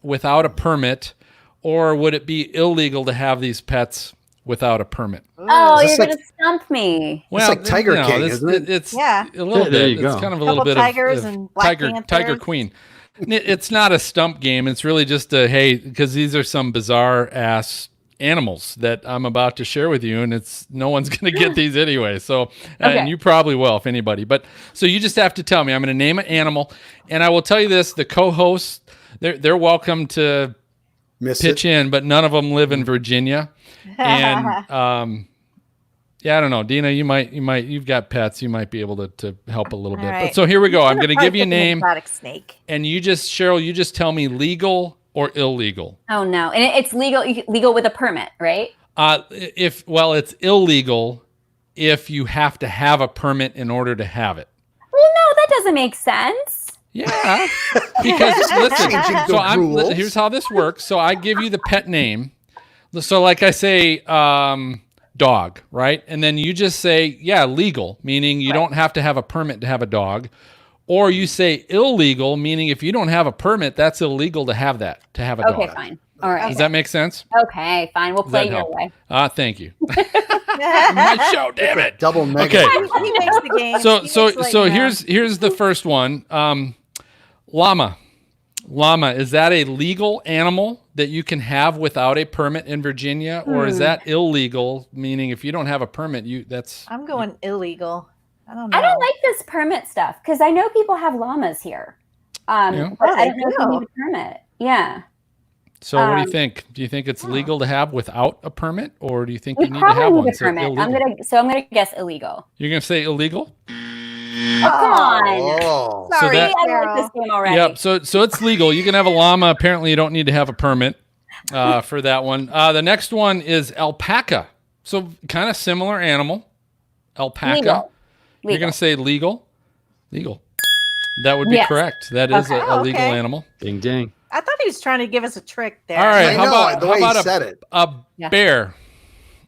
without a permit, or would it be illegal to have these pets without a permit? Oh, you're going to stump me. Well, it's like Tiger King, isn't it? It's Yeah. a little There bit. you go. It's kind of a little bit tigers of and Black Tiger Panther. Queen. It's not a stump game. It's really just because these are some bizarre ass animals that I'm about to share with you, and no one's going to get these anyway. So, and you probably will, if anybody. But so you just have to tell me. I'm going to name an animal, and I will tell you this: the co-hosts, they're welcome to pitch in, but none of them live in Virginia. And yeah, I don't know, Dina. You've got pets. You might be able to help a little bit. right. But so here we go. I'm going to give you a name, Exotic snake. and Cheryl, you just tell me legal or illegal. Oh, no. And it's legal with a permit, right? It's illegal if you have to have a permit in order to have it. Well, no, that doesn't make sense. Yeah, because listen. Changing the So rules. here's how this works. So I give you the pet name. So like I say, dog, right? And then you just say, yeah, legal, meaning you don't have to have a permit to have a dog. Or you say illegal, meaning if you don't have a permit, that's illegal to have a dog. Okay, fine. All right. Does that make sense? Okay, fine. We'll play your way. Thank you. My show, damn it. Double mega. Okay. He makes the game. So here's the first one. Llama. Llama, is that a legal animal that you can have without a permit in Virginia, or is that illegal? Meaning, if you don't have a permit, I'm going illegal. I don't know. I don't like this permit stuff because I know people have llamas here. But I don't know if you need a permit. Yeah. So what do you think? Do you think it's legal to have without a permit, or do you think We you need to have probably one? need a permit. I'm gonna guess illegal. You're gonna say illegal? Come on. Oh. Sorry, that- I like this game already. Yep. So it's legal. You can have a llama. Apparently, you don't need to have a permit for that one. The next one is alpaca. So kind of similar animal. Alpaca. Legal. You're going to say legal? Legal. That would be correct. That is a legal animal. Ding ding. I thought he was trying to give us a trick there. All right. I How know, about, the how way he about said it. a bear?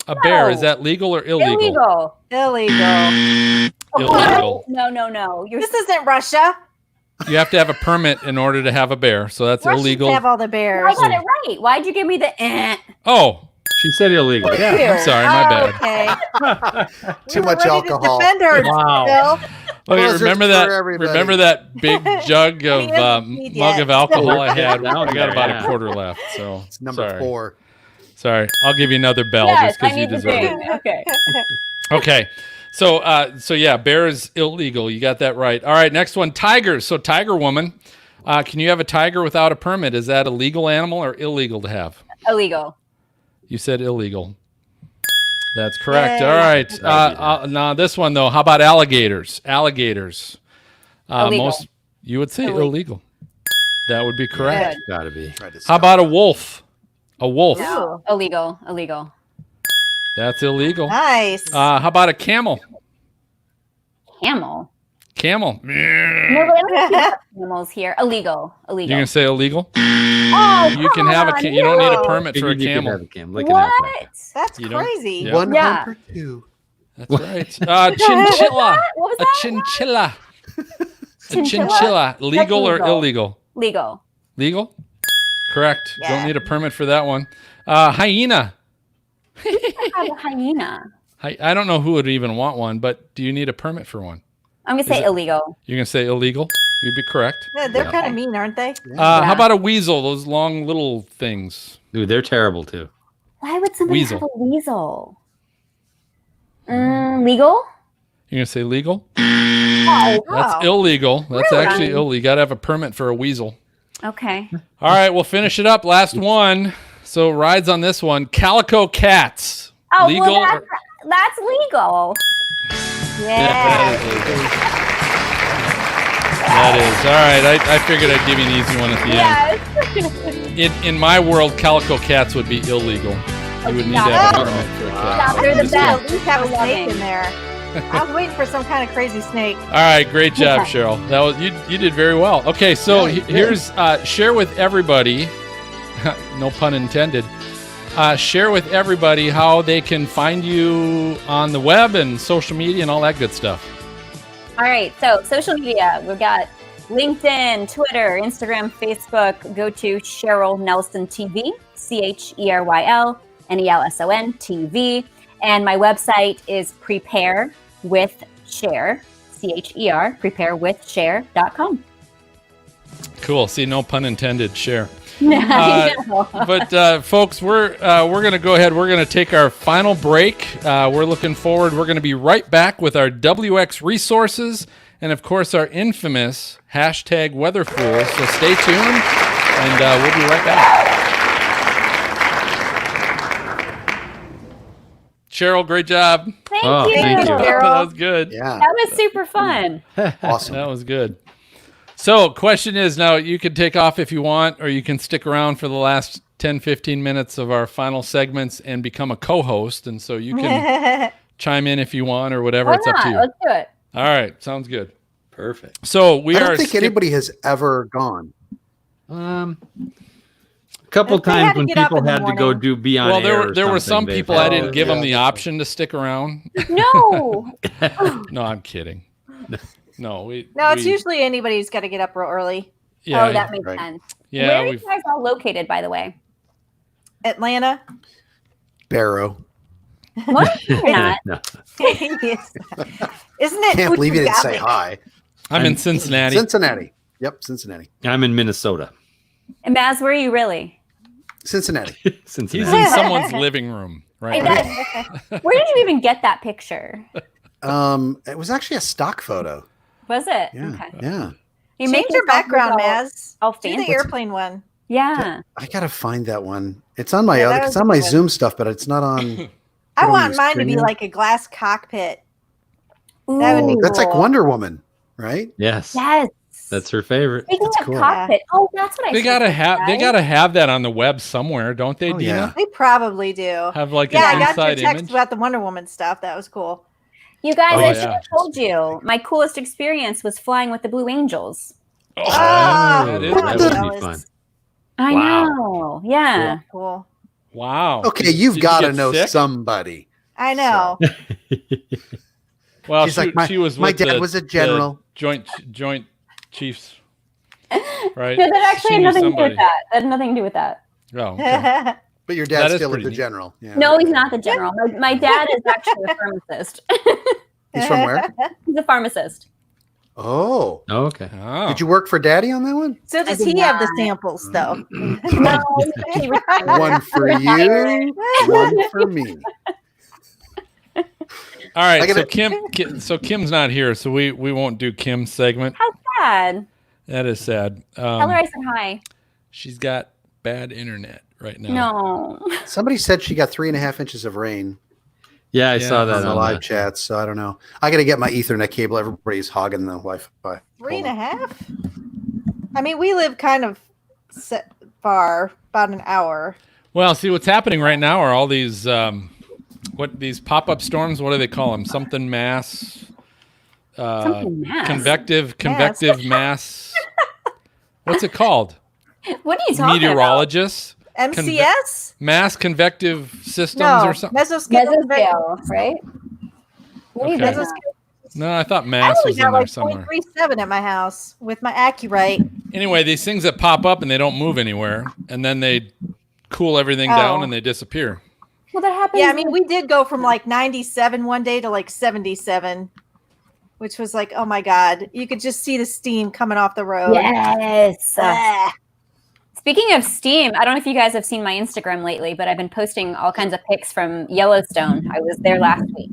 A bear. Is that legal or illegal? Illegal. Illegal. Illegal. No. This isn't Russia. You have to have a permit in order to have a bear. So that's Russians illegal. have all the I bears. got it right. Why'd you give me the Oh, She said illegal. yeah. I'm sorry. My bad. Okay. Too much Ready alcohol. To defend her, Wow. Bill. Okay, Buzzards remember for that? everybody. Remember that big jug of He hasn't peed mug yet. of alcohol I had? Down I got there, about yeah. a quarter left. So It's number sorry. 4. Sorry, I'll give you another bell Yes, just I because you need the deserve it. thing. Okay. Okay, so yeah, bear is illegal. You got that right. All right, next one, tigers. So tiger woman, can you have a tiger without a permit? Is that a legal animal or illegal to have? Illegal. You said illegal. That's correct. Yay. All right. Now this one though. How about alligators? Alligators. Illegal. You would say Illegal. illegal. That would be correct. Good. Gotta be. How about a wolf? A wolf. Ooh, Illegal. Illegal. That's illegal. nice. How about a camel? Camel. Camel. No, but I don't have camels here. Illegal. You're Illegal. gonna say illegal? Oh, You can have a. You don't need a permit for a You can camel. have a camel. Like an What? alpaca. That's You don't- crazy. Yeah. One Yeah. hump or two. That's right. Chinchilla. What was A that? chinchilla. A Chinchilla? chinchilla. Legal or legal. illegal? Legal. Legal. Correct. Yeah. Don't need a permit for that one. Hyena. I have a hyena. I don't know who would even want one, but do you need a permit for one? I'm gonna say illegal. You're gonna say illegal. You'd be correct. Yeah, they're Yeah. kind of mean, aren't they? How about a weasel? Those long little things. Dude, they're terrible too. Why would somebody Weasel. have a weasel? Legal? You're gonna say legal? Oh, That's Wow. illegal. That's Really? actually illegal. You gotta have a permit for a weasel. okay. All right, we'll finish it up. Last one. So rides on this one. Calico cats. Oh, Legal well, or- that's legal. Yeah. That is. All right, I figured I'd give you an easy one at the end. Yes. In my world, calico cats would be illegal. You would need to have a Wow. permit for a cat. Stop. They're the Just at best. least have a So snake loving. in there. I was waiting for some kind of crazy snake. All right, great job, Cheryl. That was you did very well. Okay, so here's share with everybody. No pun intended. Share with everybody how they can find you on the web and social media and all that good stuff. All right. So social media, we've got LinkedIn, Twitter, Instagram, Facebook. Go to Cheryl Nelson TV, CHERYL NELSON TV. And my website is preparewithshare, CHER, preparewithshare.com. Cool. See, no pun intended. Share. I know. But folks, we're going to go ahead. We're going to take our final break. We're looking forward. We're going to be right back with our WX resources and, of course, our infamous hashtag weather fools. So stay tuned, and we'll be right back. Cheryl, great job. Thank Oh, you. thank you. Cheryl. That was good. Yeah. That was super fun. Awesome. That was good. So, question is, now you can take off if you want, or you can stick around for the last 10, 15 minutes of our final segments and become a co-host. And so you can chime in if you want or whatever. Why It's up to not? you. Let's do it. All right. Sounds good. Perfect. So we I don't are think anybody has ever gone. A couple If they had times to when get up people in the had to go morning. do be on Well, air or there were some something, they've people I had didn't to- give them the yeah. option to stick around. No. No, I'm kidding. No, It's usually anybody who's got to get up real early. yeah, Oh, that makes Right. sense. yeah. Where are you We've guys all located, by the way? Atlanta. Barrow. What? You're not. No. Yes. Isn't it? Can't believe you didn't say Utah? hi. I'm in Cincinnati. Cincinnati. Yep, Cincinnati. I'm in Minnesota. And Baz, where are you really? Cincinnati. He's Cincinnati. in someone's living room right now. Where did you even get that picture? It was actually a stock photo. Was it? Yeah. Okay. Yeah. You Change make your yourself background, look all- Maz. all Do the fancy. airplane one. Yeah. I gotta find that one. It's on my Yeah, that other. was It's on my good. Zoom stuff, but it's not on. I What do we want use, mine to be premium? like a glass cockpit. That would be Ooh, That's like cool. Wonder Woman, right? Yes. Yes. That's her favorite. Speaking That's of cool. cockpit, oh, that's what I. They should gotta say, have right? that on the web somewhere, don't they, Oh, Dina? yeah. They probably do. Have like Yeah, I an got your inside text image. about the Wonder Woman stuff. That was cool. You guys, Oh, I yeah. should have told you. My coolest experience was flying with the Blue Angels. Oh, that is that cool. would be fun. I Wow. know. Yeah. Cool. Wow. Okay, Did you've you got to get know sick? somebody. I know. Well, She's like, she was. my with dad the- was a general. the joint chiefs. Right. No, that actually She had knew nothing to do somebody. with that. That had nothing to do with that. Oh, okay. But your That dad's is still pretty the neat. general. Yeah. No, he's not the general. My dad is actually a pharmacist. He's from where? He's a pharmacist. Oh. Oh, okay. Oh. Did you work for Daddy on that one? So does I did he have the not. samples though? No, he's actually retired. One for you, one for me. All right. I gotta- So Kim's not here, so we won't do Kim's segment. How sad. That is sad. Tell her I said hi. She's got bad internet right now. No. Somebody said she got 3.5 inches of rain. Yeah, I saw that on the on live chat. So I don't know. I got to get my Ethernet cable. Everybody's hogging the Wi-Fi. 3.5. I mean, we live kind of far, about an hour. Well, see what's happening right now are all these these pop-up storms. What do they call them? Something mass. Convective mass. What's it called? What are you talking Meteorologists. MCS? Mass convective systems or something. Mesoscale, right? Okay. Mesoscale. No, I thought mass was in there somewhere. 0.37 at my house with my AccuRite. Anyway, these things that pop up and they don't move anywhere, and then they cool everything down and they disappear. Well, that happens. Yeah, I mean, we did go from like 97 one day to like 77, which was like, oh my God, you could just see the steam coming off the road. Yes. Speaking of steam, I don't know if you guys have seen my Instagram lately, but I've been posting all kinds of pics from Yellowstone. I was there last week.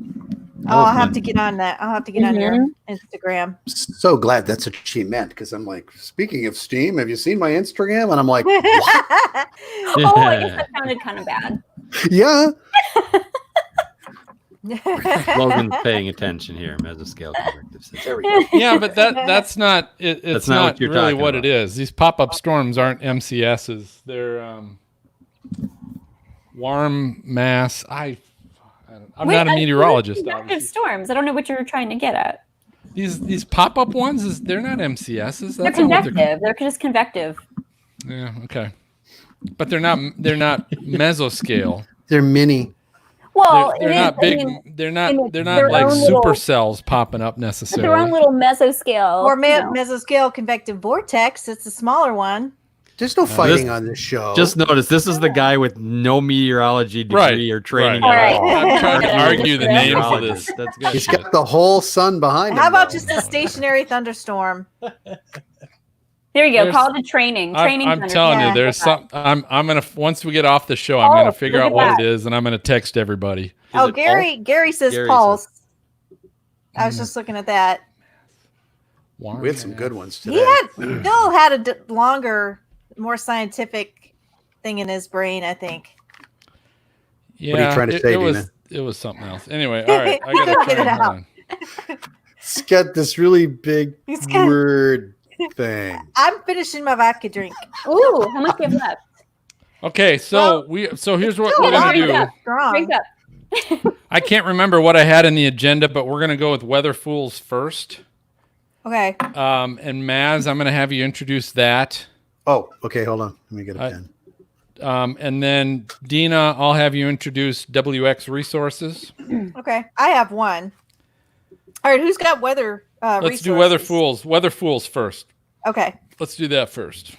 Oh, I'll have to get on that. I'll have to get on your Instagram. So glad that's what she meant, because I'm like, speaking of steam, have you seen my Instagram? And I'm like, Oh, I guess that sounded kind of bad. yeah. Logan's paying attention here. Mesoscale convective system. There we go. Yeah, but that's not it, it's That's not not what you're really talking what about. it is. These pop-up storms aren't MCSs. They're warm mass. I'm not a meteorologist. Convective Obviously. storms. I don't know what you're trying to get at. These pop-up ones they're not MCSs. They're That's not what convective. They're just convective. Yeah, okay. But they're not mesoscale. They're mini. Well, They're it not is, big. I mean, they're not their like own little- supercells popping up their own necessarily. little mesoscale. Or you know. mesoscale convective vortex. It's a smaller one. There's no fighting on this show. Just notice this is the guy with no meteorology degree or training Right. at all. All right. I'm trying to argue the names of this. Meteorologist. That's good. he's shit. got the whole sun behind him. How about though. just a stationary thunderstorm? There you go. There's- Call it a training. Training. I'm center. telling Yeah. you, there's some. I'm gonna once we get off the show, I'm gonna figure look out at what that. it is, and I'm gonna text everybody. Oh, it Gary says Gary pulse. I was just looking at that. Warm We had some mass. good ones today. He had Bill had a longer, more scientific thing in his brain, I think. Yeah, What are you trying to say, Dina? It was something else. Anyway, all right, I gotta Get try it and out. hold on. It's got this really big He's got- word thing. I'm finishing my vodka drink. Ooh, how much do you have left? Okay, so here's what we're gonna drink do. up. Strong. Drink up. I can't remember what I had in the agenda, but we're gonna go with Weather Fools first. Okay. And Maz, I'm gonna have you introduce that. Oh, okay. Hold on. Let me get a pen. And then Dina, I'll have you introduce WX Resources. Okay. I have one. All right. Who's got weather? Let's do Weather Fools. Weather Fools first. Okay. Let's do that first.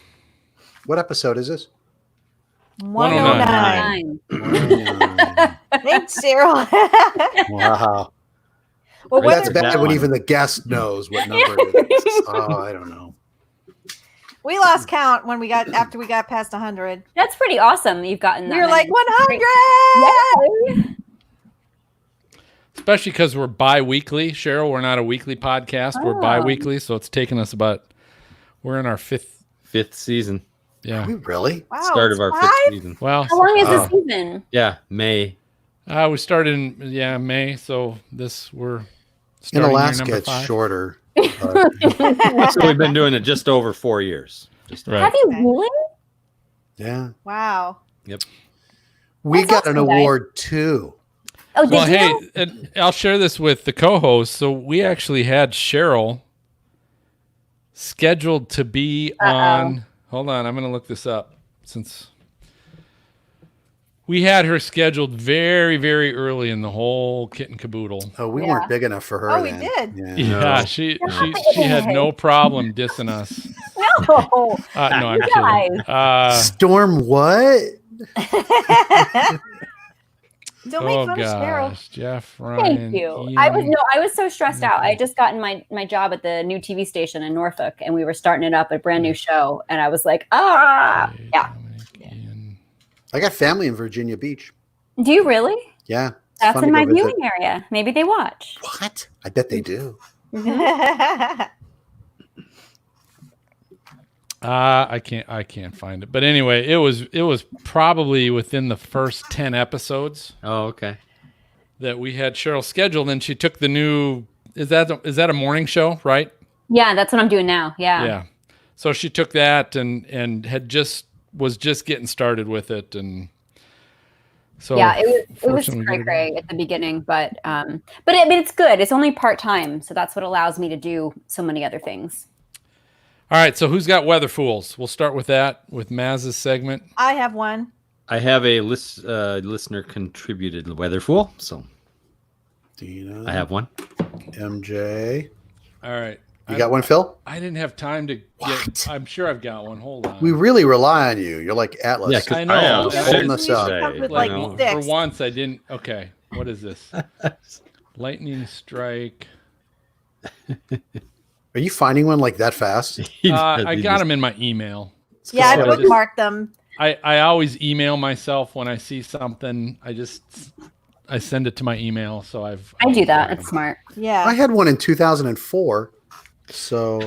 What episode is this? 109. 9. Thanks, Cheryl. Wow. Well, That's weather, bad that when one. even the guest knows what number it is. Oh, I don't know. we lost count when after we got past 100. That's pretty awesome. You've gotten that. We were like many. 100. Yay! Especially because we're bi-weekly. Cheryl, we're not a weekly podcast. We're Oh. bi-weekly, so it's taken us we're in our fifth. Fifth season. Yeah. Are we really? Wow. Start of our fifth 5? season. Well, How long is Oh. the season? Yeah, May. we started in May, so we're In starting year Alaska, number it's 5. shorter. So we've been doing it just over 4 years. Right. Have you Okay. really? Yeah. Wow. We That's got an awesome, guys. award too. Oh, did Well, you? hey, know? and I'll share this with the co-host. So we actually had Cheryl scheduled to be on. Hold on, I'm going to look this up since we had her scheduled very, very early in the whole kit and caboodle. Oh, we Yeah. weren't big enough for her. Oh, we then. did. Yeah. Yeah, she had no problem dissing us. No. No, I'm You kidding. Storm what? Don't make Oh fun of Cheryl. gosh, Jeff, Ryan. Thank you. Ian. I was so stressed out. I had just gotten my job at the new TV station in Norfolk, and we were starting it up, a brand new show, and I was like, yeah. Dominic, Ian. I got family in Virginia Beach. Do you really? Yeah. it's That's fun in to my go visit. viewing area. Maybe they watch. What? I bet they do. I can't find it. But anyway, it was probably within the first 10 episodes. Oh, okay. that we had Cheryl scheduled, and she took the new. Is that a morning show, right? Yeah, that's what I'm doing now. Yeah. Yeah. So she took that and was just getting started with it, and so yeah, it was fortunately we cray at the beginning, but it's good. It's only part-time, so that's what allows me to do so many other things. All right, so who's got Weather Fools? We'll start with that, with Maz's segment. I have one. I have a listener contributed Weather Fool, so Dina, I have one. MJ. All right. You got one, Phil? I didn't have time to get. I'm sure I've got one. Hold on. We really rely on you. You're like Atlas. Yeah, 'cause I know. I have Yeah, holding six us up. today, With, you like, know. six. For once, I didn't. Okay, what is this? Lightning strike. Are you finding one like that fast? I got them in my email. Yeah, I So I just- bookmarked them. I always email myself when I see something. I send it to my email. So I do that. It's smart. Yeah. I had one in 2004. So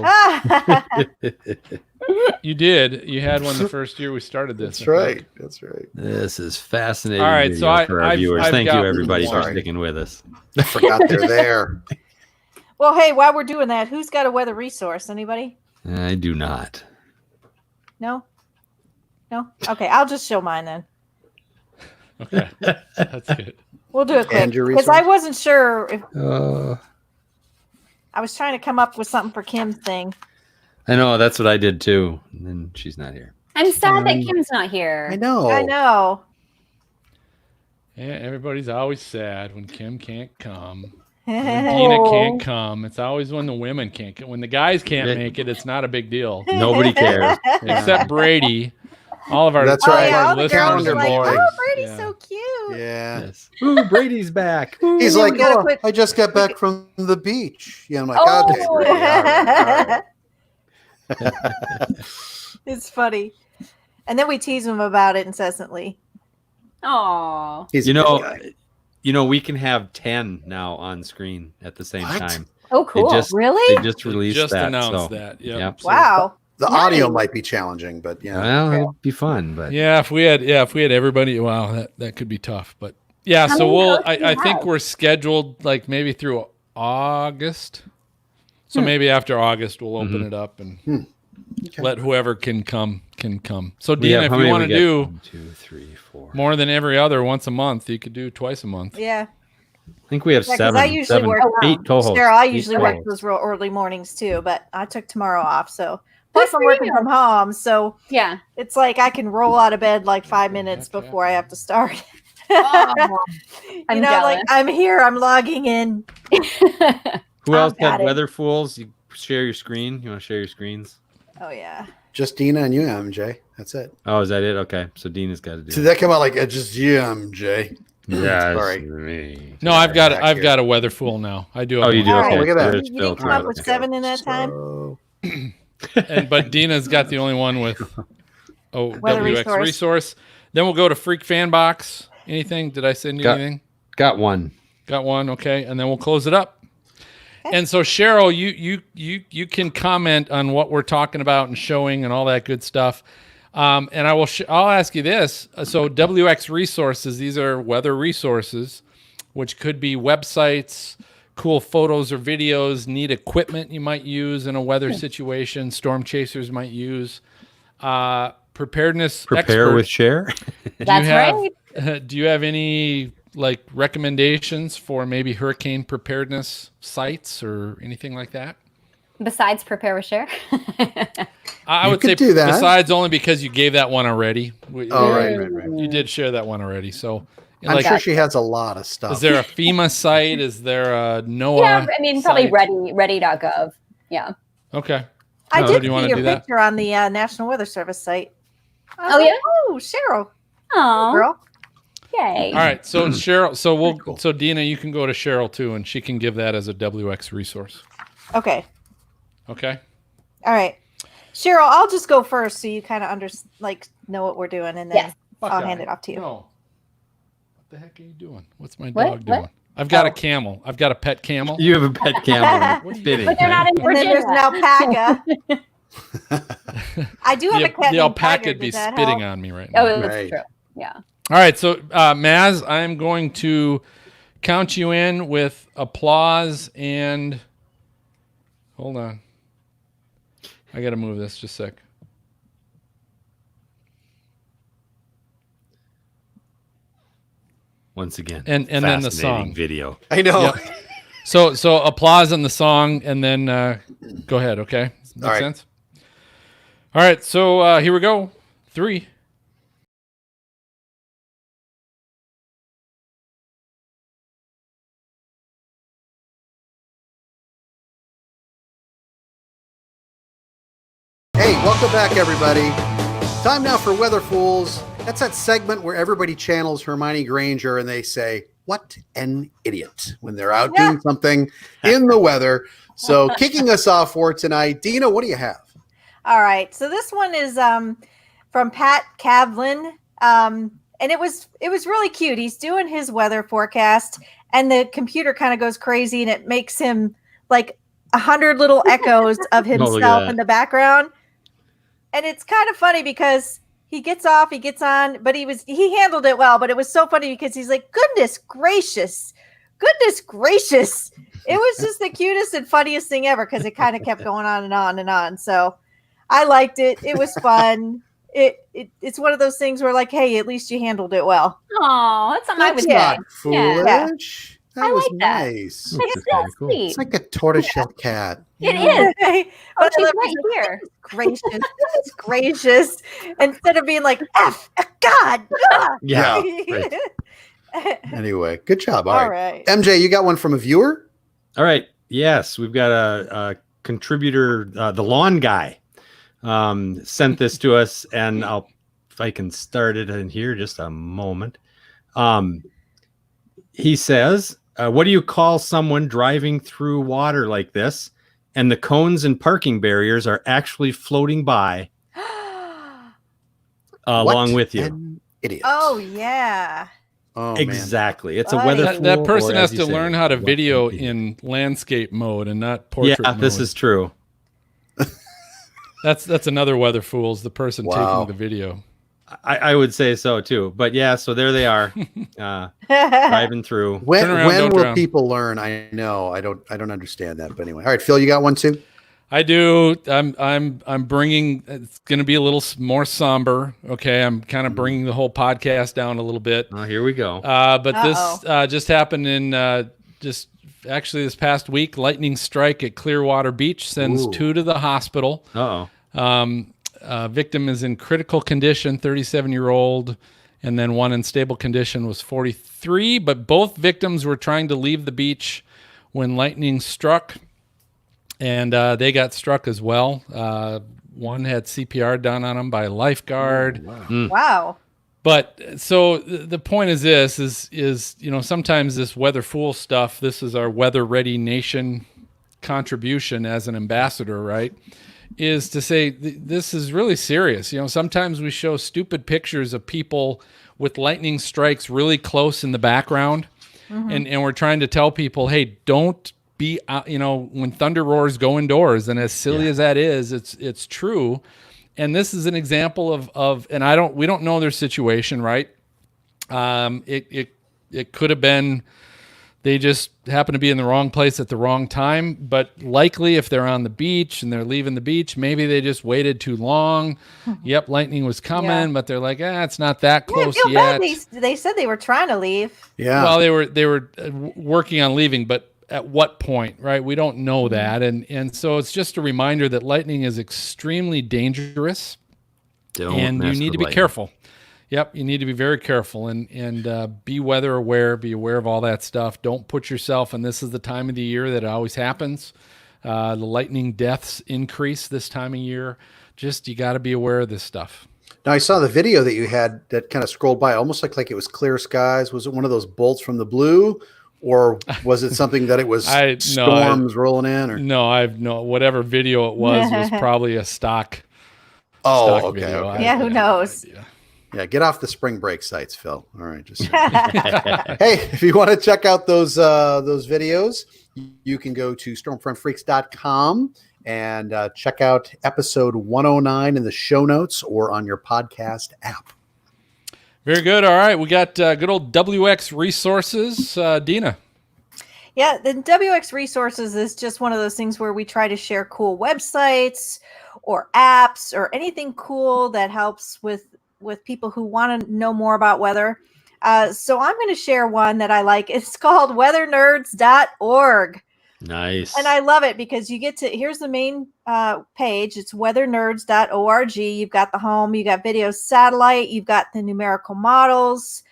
You did. You had one the first year we started this. that's right. That's right. This is fascinating. All right, so video for our viewers. I've Thank you, got everybody, for one. sticking with us. I forgot they're there. Well, hey, while we're doing that, who's got a weather resource? Anybody? I do not. No? No? Okay, I'll just show mine then. Okay, that's good. We'll do it quick. And your Because I resource? wasn't sure if Uh, I was trying to come up with something for Kim's thing. I know, that's what I did too. And then she's not here. I'm sad that Kim's not here. I know. I know. Yeah, everybody's always sad when Kim can't come. When Dina can't come. It's always when the women can't come. When the guys can't Yeah. make it, it's not a big deal. Nobody cares. Except Brady. All of our, That's Oh, right. yeah, our all the girls Calendar are like, boys. oh, Brady's Yeah. so cute. Yeah. Yes. Ooh, Brady's back. Ooh. He's then like, we gotta oh, put- I just got back from the beach. Yeah, I'm like, Oh. okay. Brady, all right, all right. It's funny. And then we tease him about it incessantly. Aw. He's You a know, good guy. we can have 10 now on screen at the same What? time. Oh, cool. They Really? just released just that. announced so, that. Yep. Yep. So- Wow. The Nice. audio might be challenging, but yeah. Well, it'd be fun, but Yeah, if we had everybody, wow, that could be tough. But yeah, How so many we'll. hosts do you I think have? we're scheduled like maybe through August. So maybe after August we'll open it up and Okay. let whoever can come. So we Dina, have- if how you many want we to get? do 1, 2, 3, 4. more than every other once a month, you could do twice a month. Yeah. I think we have Yeah, 'cause seven. I usually work- 8 co-hosts. Cheryl, I 8 usually work co-hosts. those real early mornings too, but I took tomorrow off. So plus Good I'm for working you. from home. So Yeah. it's like I can roll out of bed like 5 minutes Heck yeah. before I have to start. Oh, you I'm know, like jealous. I'm here, I'm logging in. Who else got had it. Weather Fools? You share your screen? You want to share your screens? Oh yeah. Just Dina and you, MJ. That's it. Oh, is that it? Okay. So Dina's got to do Did it. that come out like just you, MJ? Yeah, Sorry. me. No, I've got back I've here. got a weather fool now. I do. have Oh, you one. do? All Okay. right. Look at that. There's You Phil didn't come up too. with Okay. 7 in that time? So, But Dina's got the only one with Weather WX resource. Then we'll go to Freak Fan Box. Anything? Did I send you Got- anything? Got one. Got one. Okay, and then we'll close it up. And so Cheryl, you can comment on what we're talking about and showing and all that good stuff. And I'll ask you this. So WX resources, these are weather resources, which could be websites, cool photos or videos, neat equipment you might use in a weather situation, storm chasers might use. Preparedness Prepare expert. with share. That's right. Do you have any like recommendations for maybe hurricane preparedness sites or anything like that? Besides prepare with share. I You would could say do that. besides only because you gave that one already. oh, right. You did share that one already. So I'm like, sure she has a lot of stuff. is there a FEMA site? Is there a NOAA? Yeah, I mean probably site? ready.gov. Yeah. Okay. I Oh, did do you wanna see your do that? picture on the National Weather Service site. I was Oh, like, yeah? Oh, Cheryl, Oh, girl. yay. All right. So Cheryl, Cool. so Dina, you can go to Cheryl too, and she can give that as a WX resource. Okay. Okay. All right. Cheryl, I'll just go first so you kind of know what we're doing, and then Yes. I'll hand it off to you. No. What the heck are you doing? What's my What? dog doing? What? I've got Oh. a camel. I've got a pet camel. You have a pet camel What are you spitting. But they're not in And then there's an alpaca. I do have a cat. The named alpaca Tiger. would be Does that spitting help? on me right now. Oh, that's Right. true. Yeah. All right, so Maz, I'm going to count you in with applause and hold on. I got to move this just a sec. Once again, And then the song video. I know. Yep. So applause on the song, and then go ahead. Okay, make All right. sense. All right, so here we go. 3. Hey, welcome back, everybody. Time now for Weather Fools. That's that segment where everybody channels Hermione Granger and they say, "What an idiot," when they're out doing something in the weather. So kicking us off for tonight, Dina, what do you have? All right. So this one is from Pat Kavlin. And it was really cute. He's doing his weather forecast and the computer kind of goes crazy and it makes him like 100 little echoes of himself in the background. And it's kind of funny because he gets off, he gets on, but he handled it well. But it was so funny because he's like, goodness gracious. It was just the cutest and funniest thing ever because it kind of kept going on and on and on. So I liked it. It was fun. It's one of those things where like, hey, at least you handled it well. Oh, that's something I would not say. foolish. That I was like that. nice. It's so sweet. It's like a tortoiseshell cat. It is. But she's I love right it. here. Goodness gracious. Instead of being like, F, God. Yeah, right. Anyway, good job. All All right. right. MJ, you got one from a viewer? All right. Yes, we've got a contributor, the lawn guy, sent this to us, and if I can start it in here, just a moment. He says, "What do you call someone driving through water like this, and the cones and parking barriers are actually floating by along What with you?" an idiot. Oh, yeah. Oh, Exactly. It's a Buddy. weather fool. That person or, has as to you say, learn how to what video an idiot. in landscape mode and not portrait Yeah, mode. this is true. That's another weather fool's the person Wow. taking the video. I would say so too. But yeah, so there they are, driving through. When Turn around, don't will drown. people learn? I know. I don't understand that. But anyway. All right, Phil, you got one too? I do. I'm bringing. It's going to be a little more somber. Okay, I'm kind of bringing the whole podcast down a little bit. Oh, here we go. But this just happened in just actually this past week. Lightning strike at Clearwater Beach sends 2 to the hospital. Uh-oh. Victim is in critical condition, 37-year-old, and then one in stable condition was 43. But both victims were trying to leave the beach when lightning struck, and they got struck as well. One had CPR done on him by a lifeguard. Wow. But so the point is this is sometimes this weather fool stuff. This is our Weather Ready Nation contribution as an ambassador, right? Is to say this is really serious. Sometimes we show stupid pictures of people with lightning strikes really close in the background, and we're trying to tell people, hey, don't be when thunder roars, go indoors. And as silly as that is, it's true. And this is an example of and we don't know their situation, right? It could have been they just happen to be in the wrong place at the wrong time. But likely if they're on the beach and they're leaving the beach, maybe they just waited too long. Yep, lightning was coming, but they're like, it's not that close I feel yet. bad. They said they were trying to leave. Yeah. Well, they were working on leaving, but at what point, right? We don't know that. And so it's just a reminder that lightning is extremely dangerous. And you need to be careful. Yep, you need to be very careful and be weather aware, be aware of all that stuff. Don't put yourself, and this is the time of the year that it always happens. The lightning deaths increase this time of year. Just, you got to be aware of this stuff. Now, I saw the video that you had that kind of scrolled by, almost like it was clear skies. Was it one of those bolts from the blue, or was it something that it was storms rolling in? Or No, whatever video it was probably a stock. Oh, okay. Video. Okay. Yeah, who knows? Yeah, get off the spring break sites, Phil. All right, just hey, if you want to check out those videos, you can go to stormfrontfreaks.com and check out episode 109 in the show notes or on your podcast app. Very good. All right. We got good old WX Resources. Dina. Yeah, the WX Resources is just one of those things where we try to share cool websites or apps or anything cool that helps with people who want to know more about weather. So I'm going to share one that I like. It's called weathernerds.org. Nice. And I love it because you get to, here's the main page. It's weathernerds.org. You've got the home, you got video satellite, you've got the numerical models.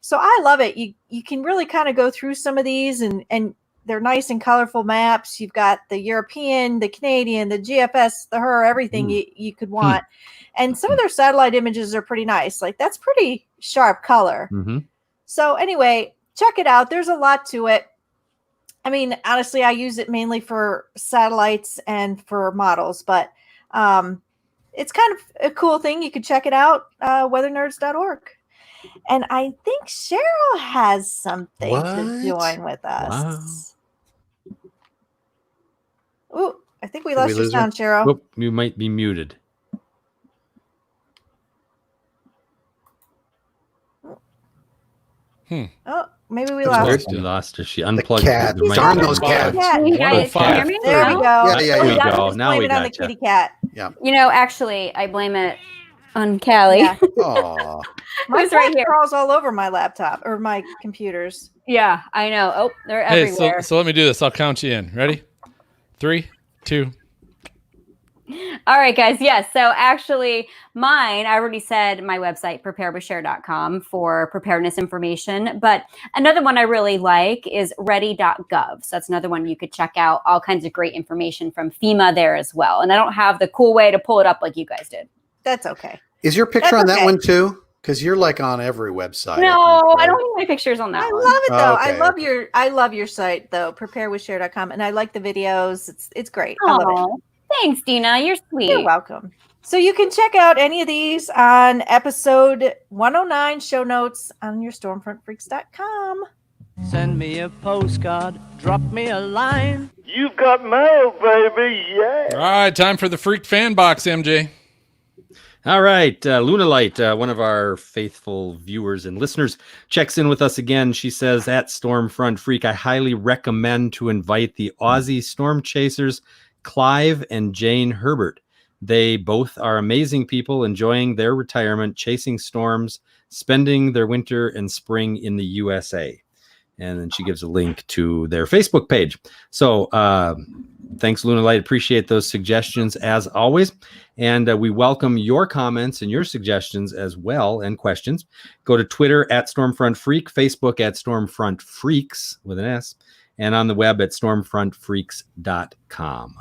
So I love it. You can really kind of go through some of these and they're nice and colorful maps. You've got the European, the Canadian, the GFS, the HER, everything you could want. And some of their satellite images are pretty nice. Like that's pretty sharp color. Mm-hmm. So anyway, check it out. There's a lot to it. I mean, honestly, I use it mainly for satellites and for models, but it's kind of a cool thing. You can check it out, weathernerds.org. And I think Cheryl has something to join with us. Wow. Ooh, I think we lost your sound, Cheryl. Oh, you might be muted. Oh, maybe we lost her. We lost her. She unplugged cat. the Darn microphone. those cats. Can you guys hear me? There we go. Yeah. There we go. Now Blame we it on the got kitty cat. Yeah. You know, actually, I blame it on Callie. Yeah. Aw. My Who's right here? crawls all over my laptop or my computers. Yeah, I know. Oh, they're Hey, everywhere. so let me do this. I'll count you in. Ready? 3, 2. All right, guys. Yes. So actually, mine, I already said my website, preparedwithshare.com for preparedness information. But another one I really like is ready.gov. So that's another one you could check out. All kinds of great information from FEMA there as well. And I don't have the cool way to pull it up like you guys did. That's okay. Is your picture That's on that okay. one too? Because you're like on every website. No, think, I right? don't think my picture's on that I one. love it though. Okay, I love your site though, preparewithshare.com, and I like the videos. It's great. I love it. Oh, thanks, Dina. You're sweet. You're welcome. So you can check out any of these on episode 109 show notes on your stormfrontfreaks.com. Send me a postcard, drop me a line. You've got mail, baby, yeah. All right. Time for the Freak Fan Box, MJ. All right. Lunalight, one of our faithful viewers and listeners, checks in with us again. She says, at Stormfront Freak, I highly recommend to invite the Aussie storm chasers, Clive and Jane Herbert. They both are amazing people enjoying their retirement, chasing storms, spending their winter and spring in the USA. And then she gives a link to their Facebook page. So thanks, Lunalight. Appreciate those suggestions as always. And we welcome your comments and your suggestions as well and questions. Go to Twitter at Stormfront Freak, Facebook at Stormfront Freaks with an S, and on the web at stormfrontfreaks.com.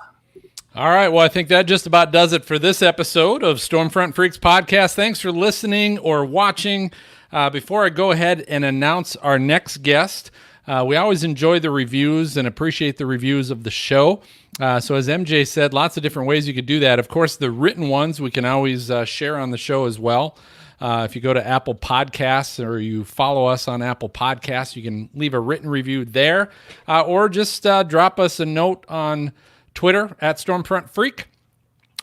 All right. Well, I think that just about does it for this episode of Stormfront Freaks podcast. Thanks for listening or watching. Before I go ahead and announce our next guest, we always enjoy the reviews and appreciate the reviews of the show. So as MJ said, lots of different ways you could do that. Of course, the written ones we can always share on the show as well. If you go to Apple Podcasts or you follow us on Apple Podcasts, you can leave a written review there, or just drop us a note on Twitter at Stormfront Freak,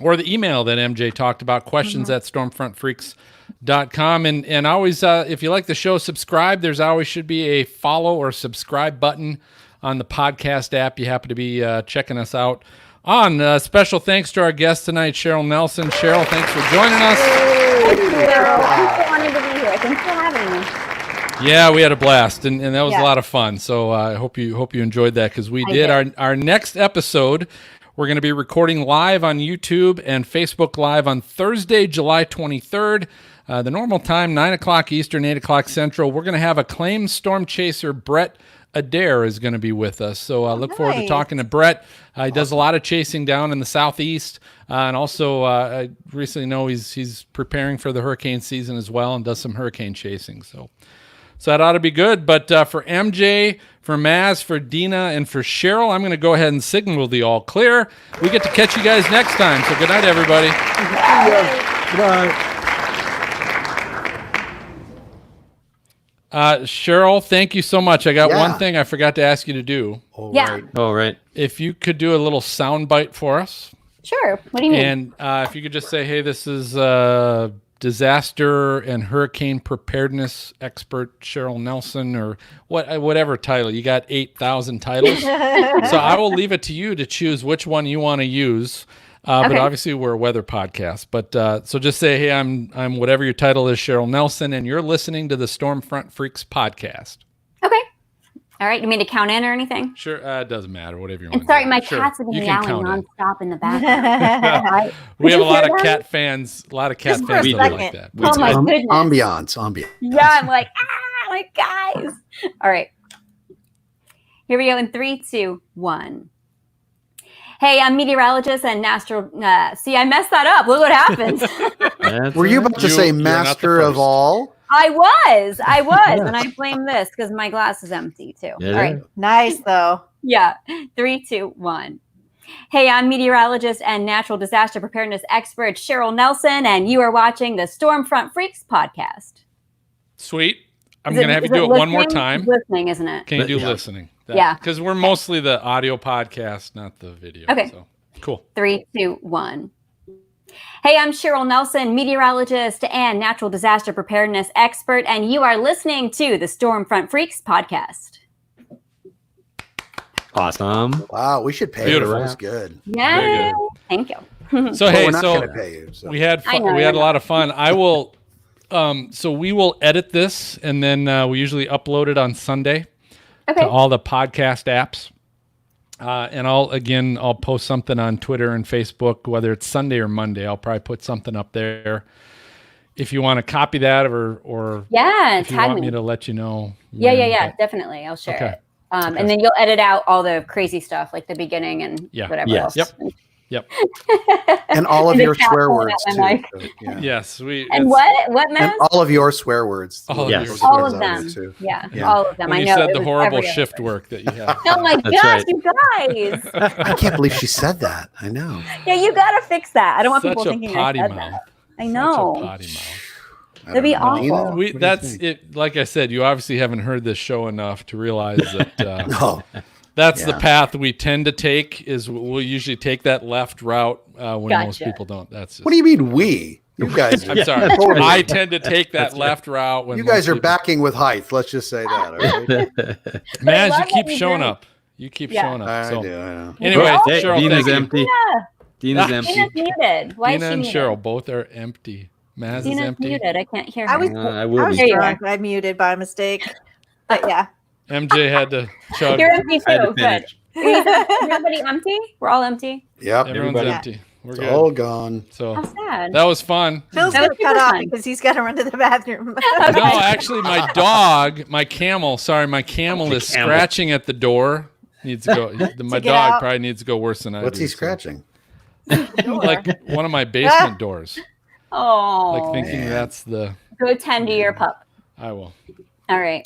or the email that MJ talked about, questions at stormfrontfreaks.com. And always, if you like the show, subscribe. There's always should be a follow or subscribe button on the podcast app you happen to be checking us out on. Special thanks to our guest tonight, Cheryl Nelson. Cheryl, thanks for joining us. Thank you. I'm so honored to be here. Thanks for having me. Yeah, we had a blast, and that was Yeah. a lot of fun. So I hope you enjoyed that, because we I did. did. Our next episode, we're going to be recording live on YouTube and Facebook Live on Thursday, July 23rd. The normal time, 9 o'clock Eastern, 8 o'clock Central. We're going to have acclaimed storm chaser Brett Adair is going to be with us. So I look forward to nice. talking to Brett. He does a lot of chasing down in the Southeast. And also, I recently know he's preparing for the hurricane season as well and does some hurricane chasing. So that ought to be good. But for MJ, for Maz, for Dina, and for Cheryl, I'm going to go ahead and signal the all clear. We get to catch you guys next time. So good night, everybody. Goodbye. Cheryl, thank you so much. I got Yeah. one thing I forgot to ask you to do. All Yeah. right. All right. If you could do a little sound bite for us. Sure. What do you mean? And if you could just say, hey, this is disaster and hurricane preparedness expert Cheryl Nelson, or whatever title. You got 8,000 titles. So I will leave it to you to choose which one you want to use. But obviously we're a weather podcast. But so just say, hey, I'm whatever your title is, Cheryl Nelson, and you're listening to the Stormfront Freaks podcast. Okay. All right. You mean to count in or anything? Sure. It doesn't matter. Whatever you want. And sorry, my Sure. cats have been You can yowling count in. nonstop in the background. We have a lot of hear cat fans. A lot of cat Just for a fans that are like second. that. Oh my goodness. Ambiance. Yeah, I'm like, my guys. All right. Here we go in 3, 2, 1. Hey, I'm meteorologist and natural. See, I messed that up. Look what happened. Were you about to say You're not the master of first. all? I was, and I blame this because my glass is empty too. Yeah. All right. Nice though. Yeah. 3, 2, 1. Hey, I'm meteorologist and natural disaster preparedness expert Cheryl Nelson, and you are watching the Stormfront Freaks podcast. Sweet. I'm going to have you do it one more time. It's listening, isn't it? Can you do Yeah. listening? Yeah. Because we're mostly the audio podcast, not the video. Okay. So cool. 3, 2, 1. Hey, I'm Cheryl Nelson, meteorologist and natural disaster preparedness expert, and you are listening to the Stormfront Freaks podcast. Awesome. Wow, we should pay Beautiful. her. That was good. Yeah. Thank you. So But hey, we're not so going to pay you. So. we had I fun, know, we had I a lot of fun. I will. So we will edit this, and then we usually upload it on Sunday Okay. to all the podcast apps. And I'll post something on Twitter and Facebook, whether it's Sunday or Monday. I'll probably put something up there. If you want to copy that, or Yeah, if you tag want me. me to let you know. Yeah, when, but- definitely. I'll share Okay. it. And then you'll edit out all the crazy stuff, like the beginning and Yeah. whatever Yes. else. Yep. And all of And the your cat swear falling words, out too. my mic. So, yeah. Yes. And what, And Maz? all of your swear words. All of Yes. yours. All of Out them. there, too. Yeah, Yeah. all of them. When I you know. said it the was horrible every shift episode. work that you have. Oh my That's gosh, right. you guys. I can't believe she said that. I know. Yeah, you got to fix that. I don't want Such people a thinking potty I said mouth. that. I Such a know. potty mouth. I That'd be don't know. awful. Nina, what do you That's think? it. Like I said, you obviously haven't heard this show enough to realize that No. that's the Yeah. path we tend to take. Is we'll usually take that left route when most Gotcha. people don't. That's just, What do you mean we? You guys I'm are, sorry. Totally. I tend to take that left route when you guys most are people- backing with height. Let's just say that. All right? Maz, love you keep what you showing do. up. You keep Yeah. showing up. I So do. I know. anyway, Hey, Cheryl, Dina's thank empty. Yeah. Dina's Ah. empty. Dina's muted. Why Dina is she and muted? Cheryl both are empty. Maz is Dina's empty. muted. I can't hear her. I was I will I was be. drunk. I muted by mistake. But yeah. MJ had to chug. You're empty I had to too. Good. finish. Is everybody empty? We're all empty. Yep. Everyone's Everybody- empty. We're It's good. all gone. So How sad. that was fun. Phil's That gonna was cut super off fun. because he's got to run to the bathroom. No, actually, my dog, my camel is camel. scratching at the door. Needs to go. My get dog out. probably needs to go worse than I What's do. he so- scratching? Like one of my basement doors. Oh. Like thinking man. that's the. Go tend to your pup. I will. All right.